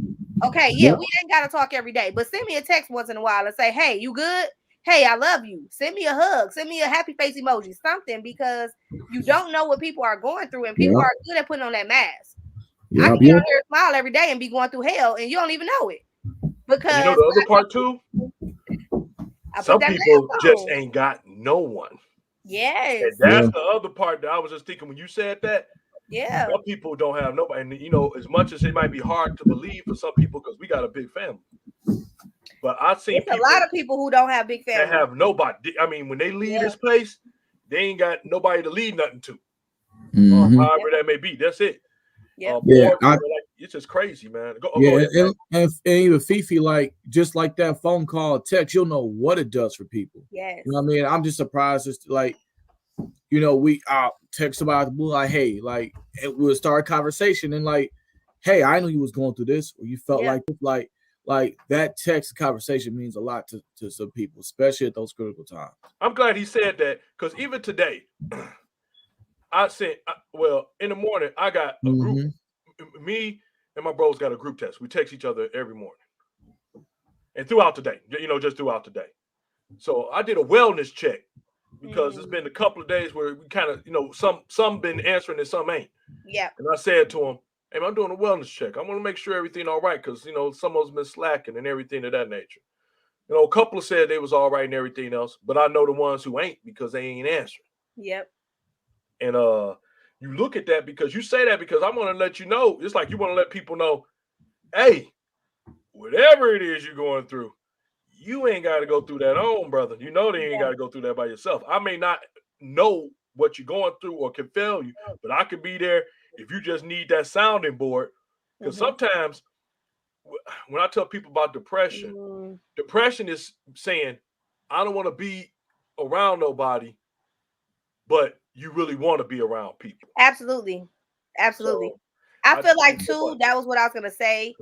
Okay, yeah, we ain't gotta talk every day, but send me a text once in a while and say, "Hey, you good? Hey, I love you." Send me a hug, send me a happy face emoji, something, because you don't know what people are going through, and people are good at putting on that mask. I can get on here and smile every day and be going through hell, and you don't even know it. Because you know the other part too. Some people just ain't got no one. Yes. And that's the other part that I was just thinking when you said that. Yeah. Some people don't have nobody. And, you know, as much as it might be hard to believe for some people because we got a big family. But I've seen a lot of people who don't have big families. That have nobody. I mean, when they leave this place, they ain't got nobody to leave nothing to. However that may be. That's it. It's just crazy, man. Go ahead, man. And even Fifi, like just like that phone call, text, you'll know what it does for people. Yes. You know what I mean? I'm just surprised. It's like, you know, we text about the blue, like, hey, like we'll start a conversation and like, hey, I knew you was going through this, or you felt like that text conversation means a lot to some people, especially at those critical times. I'm glad he said that because even today, I sent in the morning I got a group. Me and my bros got a group text. We text each other every morning and throughout the day. You know, just throughout the day. So I did a wellness check. Because it's been a couple of days where we kind of, you know, some been answering and some ain't. Yeah. And I said to him, "Hey, I'm doing a wellness check. I want to make sure everything all right because, you know, some of us been slacking and everything of that nature. You know, a couple of said they was all right and everything else, but I know the ones who ain't because they ain't answering. Yep. And you look at that because you say that because I want to let you know, it's like you want to let people know, hey, whatever it is you're going through, you ain't got to go through that on, brother. You know they ain't got to go through that by yourself. I may not know what you're going through or can fail you, but I could be there if you just need that sounding board. Because sometimes when I tell people about depression, depression is saying, I don't want to be around nobody, but you really want to be around people. Absolutely. Absolutely. So, I feel like, too, that was what I was going to say.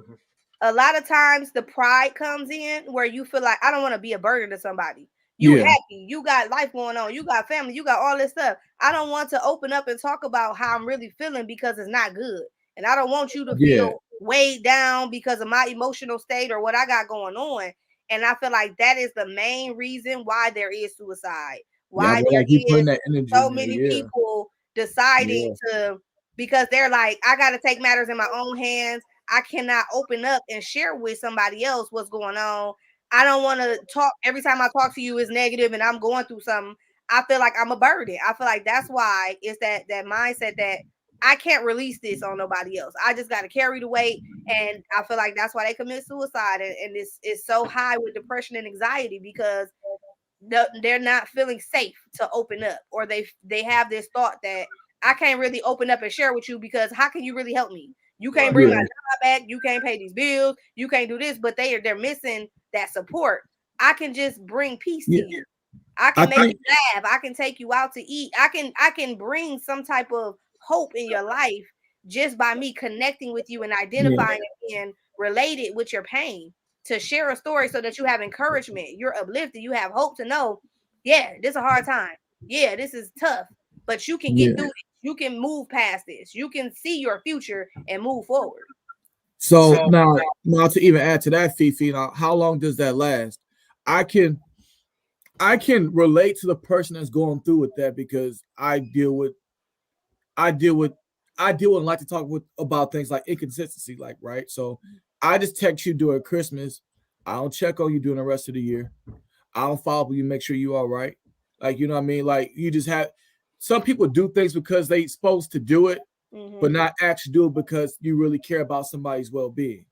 A lot of times the pride comes in where you feel like I don't want to be a burden to somebody. You happy, you got life going on, you got family, you got all this stuff. I don't want to open up and talk about how I'm really feeling because it's not good. And I don't want you to feel weighed down because of my emotional state or what I got going on. And I feel like that is the main reason why there is suicide. Why there is so many people deciding to, because they're like, I got to take matters in my own hands. I cannot open up and share with somebody else what's going on. I don't want to talk. Every time I talk to you is negative and I'm going through something. I feel like I'm a burden. I feel like that's why it's that mindset that I can't release this on nobody else. I just got to carry the weight. And I feel like that's why they commit suicide. And it's so high with depression and anxiety because they're not feeling safe to open up, or they have this thought that I can't really open up and share with you because how can you really help me? You can't bring my job back. You can't pay these bills. You can't do this, but they're missing that support. I can just bring peace to you. I can make you laugh. I can take you out to eat. I can bring some type of hope in your life just by me connecting with you and identifying and related with your pain, to share a story so that you have encouragement. You're uplifted. You have hope to know, this is a hard time. Yeah, this is tough, but you can get through it. You can move past this. You can see your future and move forward. So now to even add to that, Fifi, how long does that last? I can relate to the person that's going through with that because I deal with and like to talk about things like inconsistency, like, right? So I just text you during Christmas. I don't check on you during the rest of the year. I don't follow up with you, make sure you all right. Like, you know what I mean? Like, you just have some people do things because they supposed to do it, but not actually do it because you really care about somebody's well-being.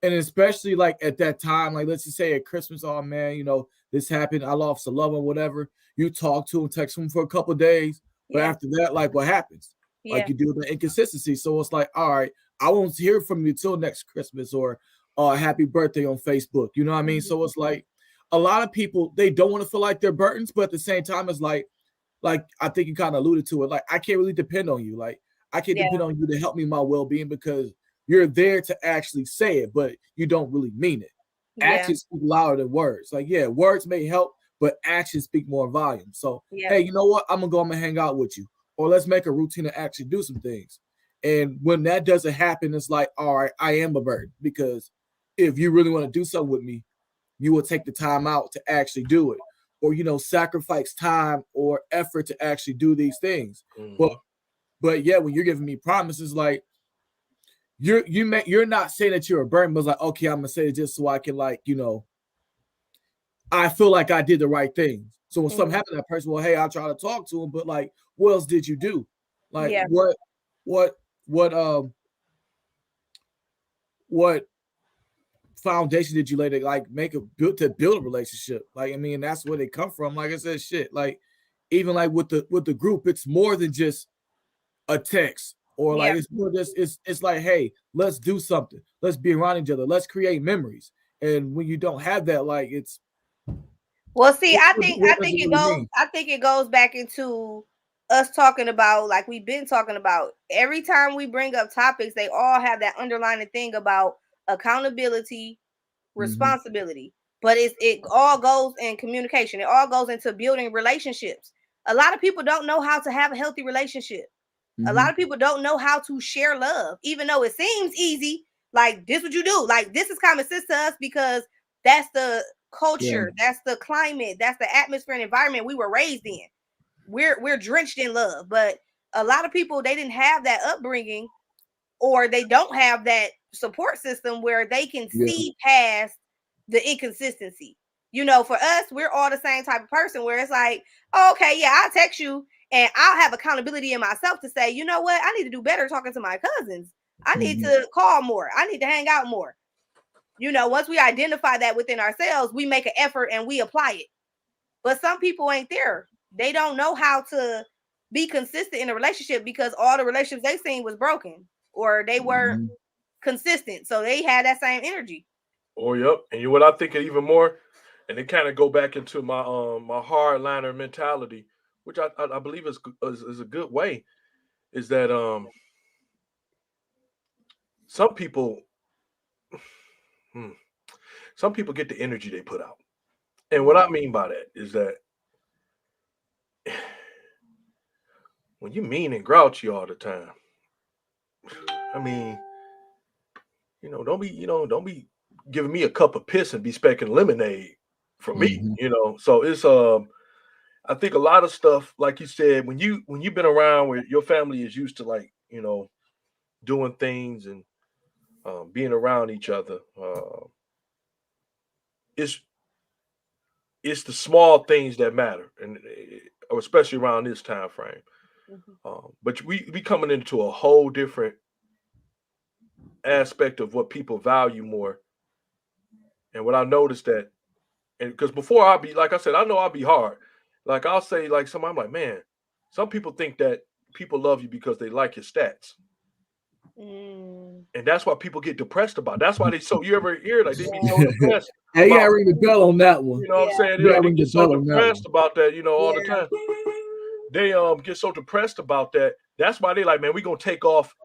And especially like at that time, like let's just say at Christmas, oh man, you know, this happened, I lost a loved one, whatever. You talk to him, text him for a couple of days, but after that, like what happens? Like you do the inconsistency. So it's like, all right, I won't hear from you till next Christmas or happy birthday on Facebook. You know what I mean? So it's like a lot of people, they don't want to feel like they're burdens, but at the same time, it's like I think you kind of alluded to it. Like, I can't really depend on you. Like, I can't depend on you to help me my well-being because you're there to actually say it, but you don't really mean it. Actions speak louder than words. Like, words may help, but actions speak more volume. So, hey, you know what? I'm gonna hang out with you, or let's make a routine to actually do some things. And when that doesn't happen, it's like, all right, I am a burden because if you really want to do something with me, you will take the time out to actually do it, or sacrifice time or effort to actually do these things. But yeah, when you're giving me promises, like you're not saying that you're a burden, but it's like, okay, I'm gonna say it just so I can, like, I feel like I did the right things. So when something happened to that person, well, hey, I'll try to talk to him, but like, what else did you do? Like, what foundation did you lay to, like, build a relationship? Like, I mean, that's where they come from. Like I said, shit. Like, even like with the group, it's more than just a text, or like it's more just it's like, hey, let's do something. Let's be around each other. Let's create memories. And when you don't have that, like, it's well, see, I think it goes back into us talking about, like we've been talking about. Every time we bring up topics, they all have that underlying thing about accountability, responsibility. But it all goes in communication. It all goes into building relationships. A lot of people don't know how to have a healthy relationship. A lot of people don't know how to share love, even though it seems easy. Like, this what you do. Like, this is common sense to us because that's the culture, that's the climate, that's the atmosphere and environment we were raised in. We're drenched in love. But a lot of people, they didn't have that upbringing, or they don't have that support system where they can see past the inconsistency. For us, we're all the same type of person where it's like, oh, okay, yeah, I'll text you and I'll have accountability in myself to say, you know what, I need to do better talking to my cousins. I need to call more. I need to hang out more. Once we identify that within ourselves, we make an effort and we apply it. But some people ain't there. They don't know how to be consistent in a relationship because all the relationships they seen was broken, or they weren't consistent. So they had that same energy. Oh, yep. And what I think of even more, and it kind of go back into my my hardliner mentality, which I believe is a good way, is that some people get the energy they put out. And what I mean by that is that when you mean and grouchy all the time, I mean, don't be giving me a cup of piss and be expecting lemonade from me, So it's I think a lot of stuff, like you said, when you've been around where your family is used to, like, doing things and being around each other, it's the small things that matter, and especially around this time frame. But we coming into a whole different aspect of what people value more. And what I noticed that, and because before I'll be, like I said, I know I'll be hard. Like, I'll say, like, I'm like, man, some people think that people love you because they like your stats. And that's why people get depressed about it. That's why you ever hear, like, they be so depressed. Hey, you gotta ring the bell on that one. You know what I'm saying? They get so depressed about that, all the time. They get so depressed about that. That's why they like, man, we're gonna take off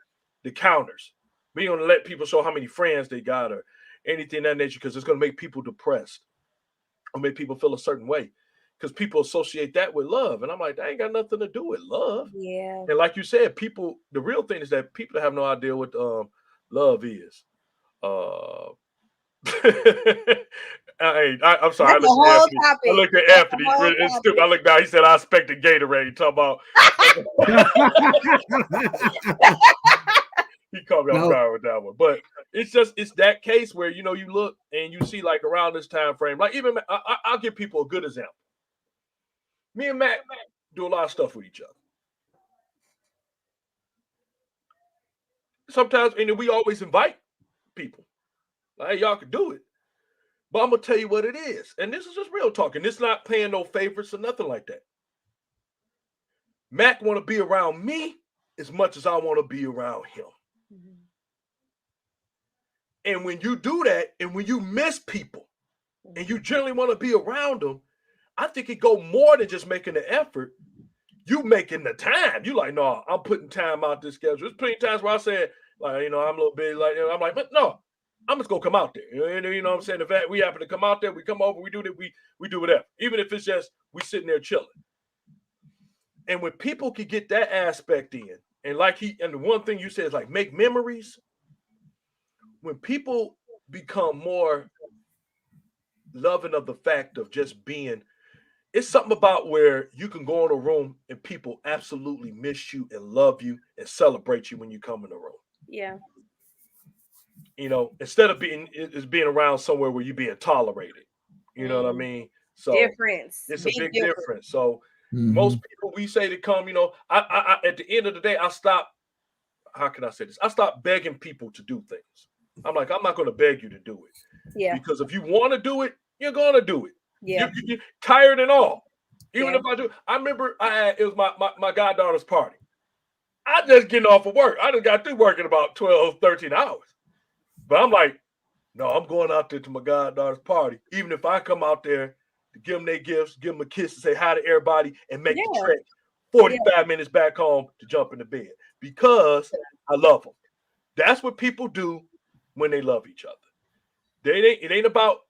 the counters. We're gonna let people show how many friends they got or anything of that nature, because it's gonna make people depressed or make people feel a certain way. Because people associate that with love. And I'm like, that ain't got nothing to do with love. Yeah. And like you said, the real thing is that people have no idea what love is. I'm sorry. I looked at Anthony. It's stupid. I looked down. He said, I expected Gatorade. Talk about. He caught me off guard with that one. But it's that case where, you look and you see, like, around this time frame, like, even I'll give people a good example. Me and Matt do a lot of stuff with each other. Sometimes, and we always invite people. Like, hey, y'all can do it. But I'm going to tell you what it is. And this is just real talking. This is not paying no favorites or nothing like that. Mac want to be around me as much as I want to be around him. And when you do that, and when you miss people, and you generally want to be around them, I think it go more than just making the effort. You making the time. You like, no, I'm putting time out this schedule. There's plenty of times where I said, like, I'm a little bit like, I'm like, but no, I'm just gonna come out there. You know what I'm saying? The fact we happen to come out there, we come over, we do that, we do whatever. Even if it's just we sitting there chilling. And when people can get that aspect in, and the one thing you said is, like, make memories. When people become more loving of the fact of just being. It's something about where you can go in a room and people absolutely miss you and love you and celebrate you when you come in the room. Yeah. You know, instead of being around somewhere where you're being tolerated. You know what I mean? So Difference. it's a Big big difference. difference. So most people we say to come, you know, I at the end of the day, I stop. How can I say this? I stop begging people to do things. I'm like, I'm not going to beg you to do it. Yeah. Because if you want to do it, you're going to do it. Yeah. You're tired and all. Even Yeah. if I do, I remember it was my goddaughter's party. I just getting off of work. I just got through working about 12, 13 hours. But I'm like, no, I'm going out there to my goddaughter's party. Even if I come out there to give them their gifts, give them a kiss and say hi to everybody and make the trek 45 minutes back home to jump in the bed because I love them. That's what people do when they love each other. It ain't about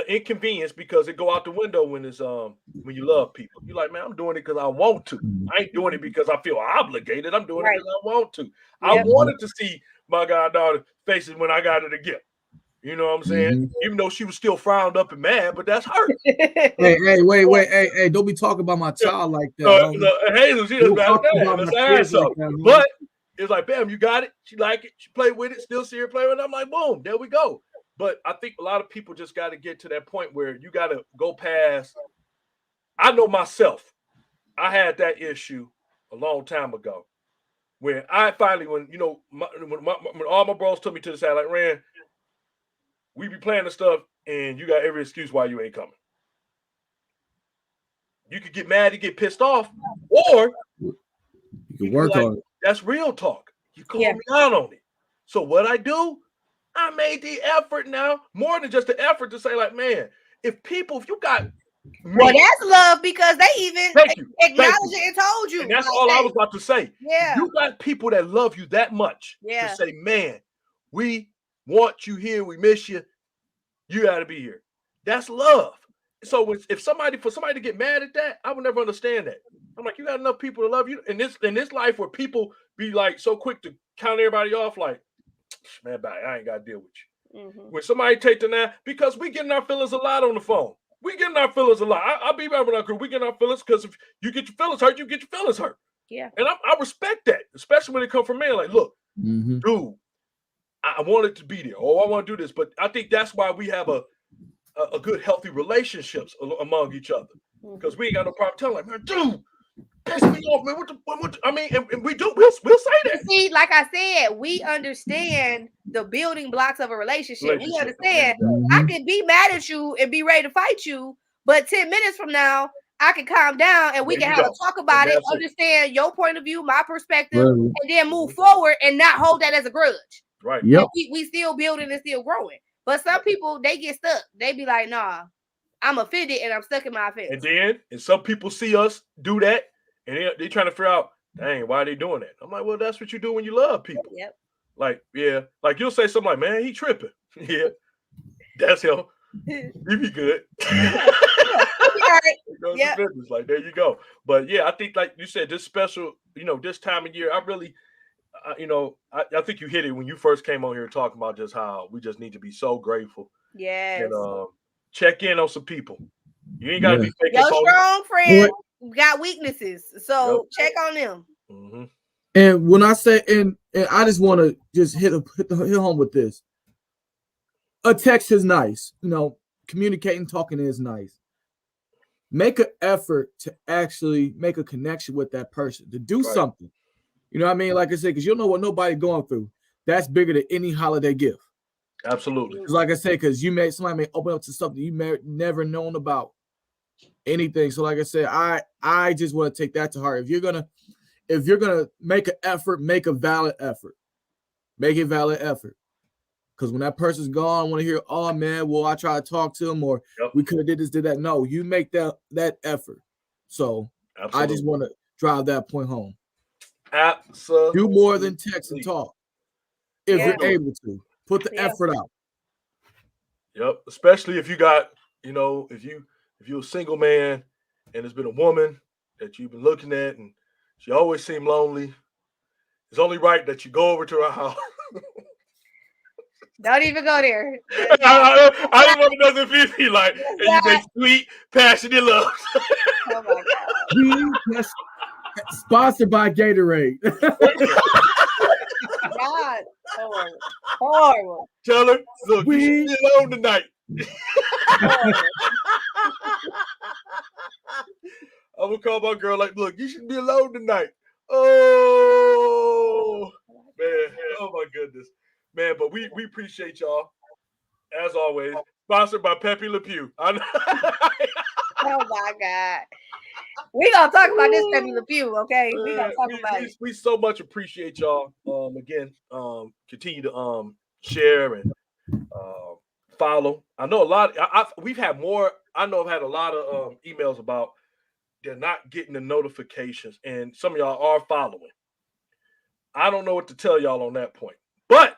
inconvenience because it go out the window when it's when you love people. You're like, man, I'm doing it because I want to. I ain't doing it because I feel obligated. I'm doing it because I want to. I wanted to see my goddaughter's faces when I got her the gift. You know what I'm saying? Even though she was still frowned up and mad, but that's her. Hey, wait, hey, don't be talking about my child like that. Hazel, she doesn't understand. That's her ass up. But it's like, bam, you got it. She like it. She played with it. Still see her play with it. I'm like, boom, there we go. But I think a lot of people just got to get to that point where you got to go past. I know myself. I had that issue a long time ago when I finally, when all my bros took me to the side, like, Rand, we be playing the stuff and you got every excuse why you ain't coming. You could get mad, you get pissed off, or you can work on it. That's real talk. You call me out on it. So what I do, I made the effort now, more than just the effort to say, like, man, if you got me, well, that's love because they even acknowledged it and told you. And that's all I was about to say. Yeah. You got people that love you that much to say, man, we want you here, we miss you. You got to be here. That's love. So if somebody to get mad at that, I would never understand that. I'm like, you got enough people to love you in this life where people be like so quick to count everybody off, like, man, bye, I ain't got to deal with you. When somebody take the now, because we getting our feelings a lot on the phone. We getting our feelings a lot. I'll be right with our crew. We getting our feelings because if you get your feelings hurt, you get your feelings hurt. Yeah. And I respect that, especially when it comes from men. Like, look, dude, I wanted to be there. Oh, I want to do this. But I think that's why we have a good, healthy relationships among each other. Because we ain't got no problem telling, like, man, dude, piss me off, man. What I mean, and we do. We'll say that. See, like I said, we understand the building blocks of a relationship. We understand. I can be mad at you and be ready to fight you, but 10 minutes from now, I can calm down and we can have a talk about it, understand your point of view, my perspective, and then move forward and not hold that as a grudge. Right. Yep. We still building and still growing. But some people, they get stuck. They be like, nah, I'm offended and I'm stuck in my offense. And some people see us do that and they trying to figure out, dang, why are they doing that? I'm like, well, that's what you do when you love people. Yep. Like, yeah. Like you'll say something like, man, he tripping. Yeah. That's him. He be good. Yeah. Like, there you go. But yeah, I think like you said, this special, this time of year, I really, I think you hit it when you first came on here talking about just how we just need to be so grateful. Yes. And check in on some people. You ain't got to be fake. Your strong friend got weaknesses, so check on them. And when I say, and I just want to just hit home with this. A text is nice, communicating, talking is nice. Make an effort to actually make a connection with that person, to do something. You know what I mean? Like I said, because you don't know what nobody's going through. That's bigger than any holiday gift. Absolutely. Because like I said, because somebody may open up to something you may never known about anything. So like I said, I just want to take that to heart. If you're gonna make an effort, make a valid effort. Make a valid effort. Because when that person's gone, I want to hear, oh man, well, I tried to talk to him, or we could have did this, did that. No, you make that effort. So I just want to drive that point home. Absolutely. Do more than text and talk. If you're able to. Put the effort out. Yep. Especially if you got, if you're a single man and there's been a woman that you've been looking at and she always seemed lonely, it's only right that you go over to her house. Don't even go there. I didn't want to know if he like, and you say sweet, passionate love. Oh my God. Sponsored by Gatorade. God, horrible. Tell her, look, you should be alone tonight. I'm gonna call my girl like, look, you should be alone tonight. Oh man, oh my goodness, man. But we appreciate y'all as always. Sponsored by Pepe Le Pew. Oh my God. We gonna talk about this Pepe Le Pew, okay? We gonna talk about it. We so much appreciate y'all. Again, continue to share and follow. I know a lot. We've had more. I know I've had a lot of emails about they're not getting the notifications, and some of y'all are following. I don't know what to tell y'all on that point, but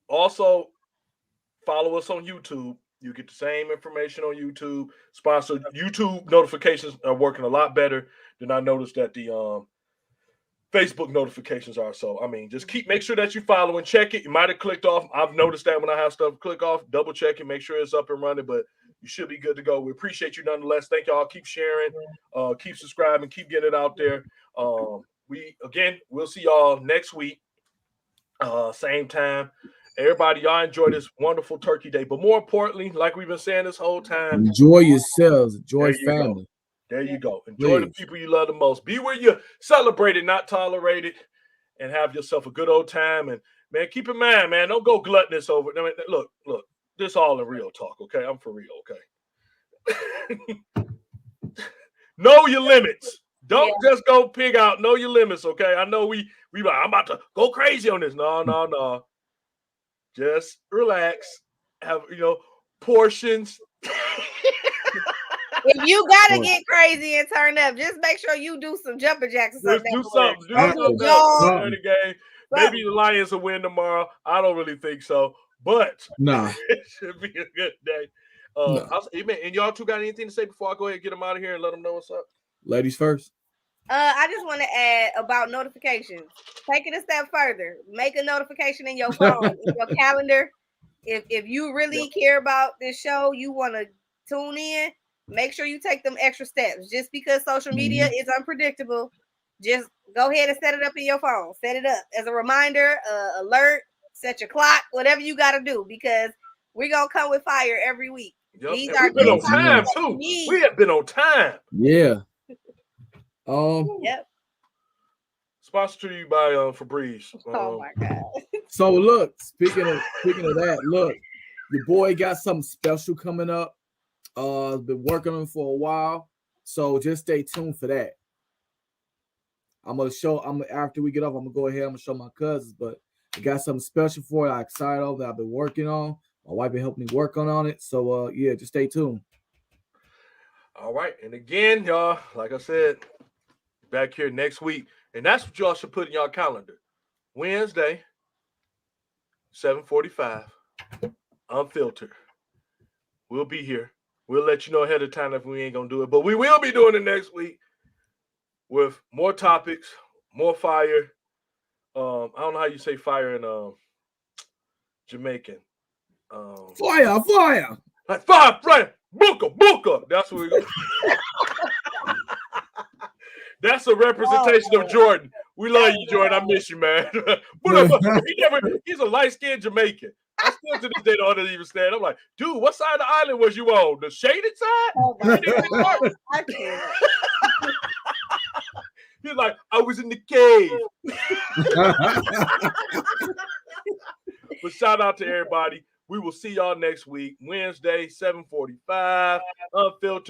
also follow us on YouTube. You get the same information on YouTube. Sponsored YouTube notifications are working a lot better than I noticed that the Facebook notifications are. So I mean, just make sure that you follow and check it. You might have clicked off. I've noticed that when I have stuff click off, double check it, make sure it's up and running. But you should be good to go. We appreciate you nonetheless. Thank y'all. Keep sharing, keep subscribing, keep getting it out there. We'll see y'all next week, same time. Everybody, y'all enjoy this wonderful Turkey Day. But more importantly, like we've been saying this whole time, enjoy yourselves, enjoy family. There you go. Enjoy the people you love the most. Be where you're celebrated, not toterated, and have yourself a good old time. And man, keep in mind, man, don't go gluttonous over it. I mean, look, this all in real talk, okay? I'm for real, okay? Know your limits. Don't just go pig out. Know your limits, okay? I know we I'm about to go crazy on this. No. Just relax. Have portions. If you gotta get crazy and turn up, just make sure you do some jumping jacks or something. Do something. The game. Maybe the Lions will win tomorrow. I don't really think so, but it should be a good day. And y'all two got anything to say before I go ahead and get them out of here and let them know what's up? Ladies first. I just want to add about notifications. Take it a step further. Make a notification in your phone, in your calendar. If you really care about this show, you want to tune in, make sure you take them extra steps. Just because social media is unpredictable, just go ahead and set it up in your phone. Set it up as a reminder, alert, set your clock, whatever you got to do, because we're going to come with fire every week. Yep. We've been on time, too. We have been on time. Yeah. Yep. Sponsored to you by Febreze. Oh my God. So look, speaking of that, look, your boy got something special coming up. Been working on it for a while, so just stay tuned for that. After we get off, I'm gonna go ahead. I'm gonna show my cousins, but I got something special for it. I'm excited over that I've been working on. My wife been helping me work on it. So just stay tuned. All right, and again, y'all, like I said, back here next week, and that's what y'all should put in y'all calendar. Wednesday, 7:45, Unfiltered. We'll be here. We'll let you know ahead of time if we ain't gonna do it, but we will be doing it next week with more topics, more fire. I don't know how you say fire in Jamaican. Fire! Like fire! Booker! That's what we're going. That's a representation of Jordan. We love you, Jordan. I miss you, man. He's a light-skinned Jamaican. I still to this day don't understand. I'm like, dude, what side of the island was you on? The shaded side? Oh my God. I can't. He's like, I was in the cave. But shout out to everybody. We will see y'all next week, Wednesday, 7:45, Unfiltered.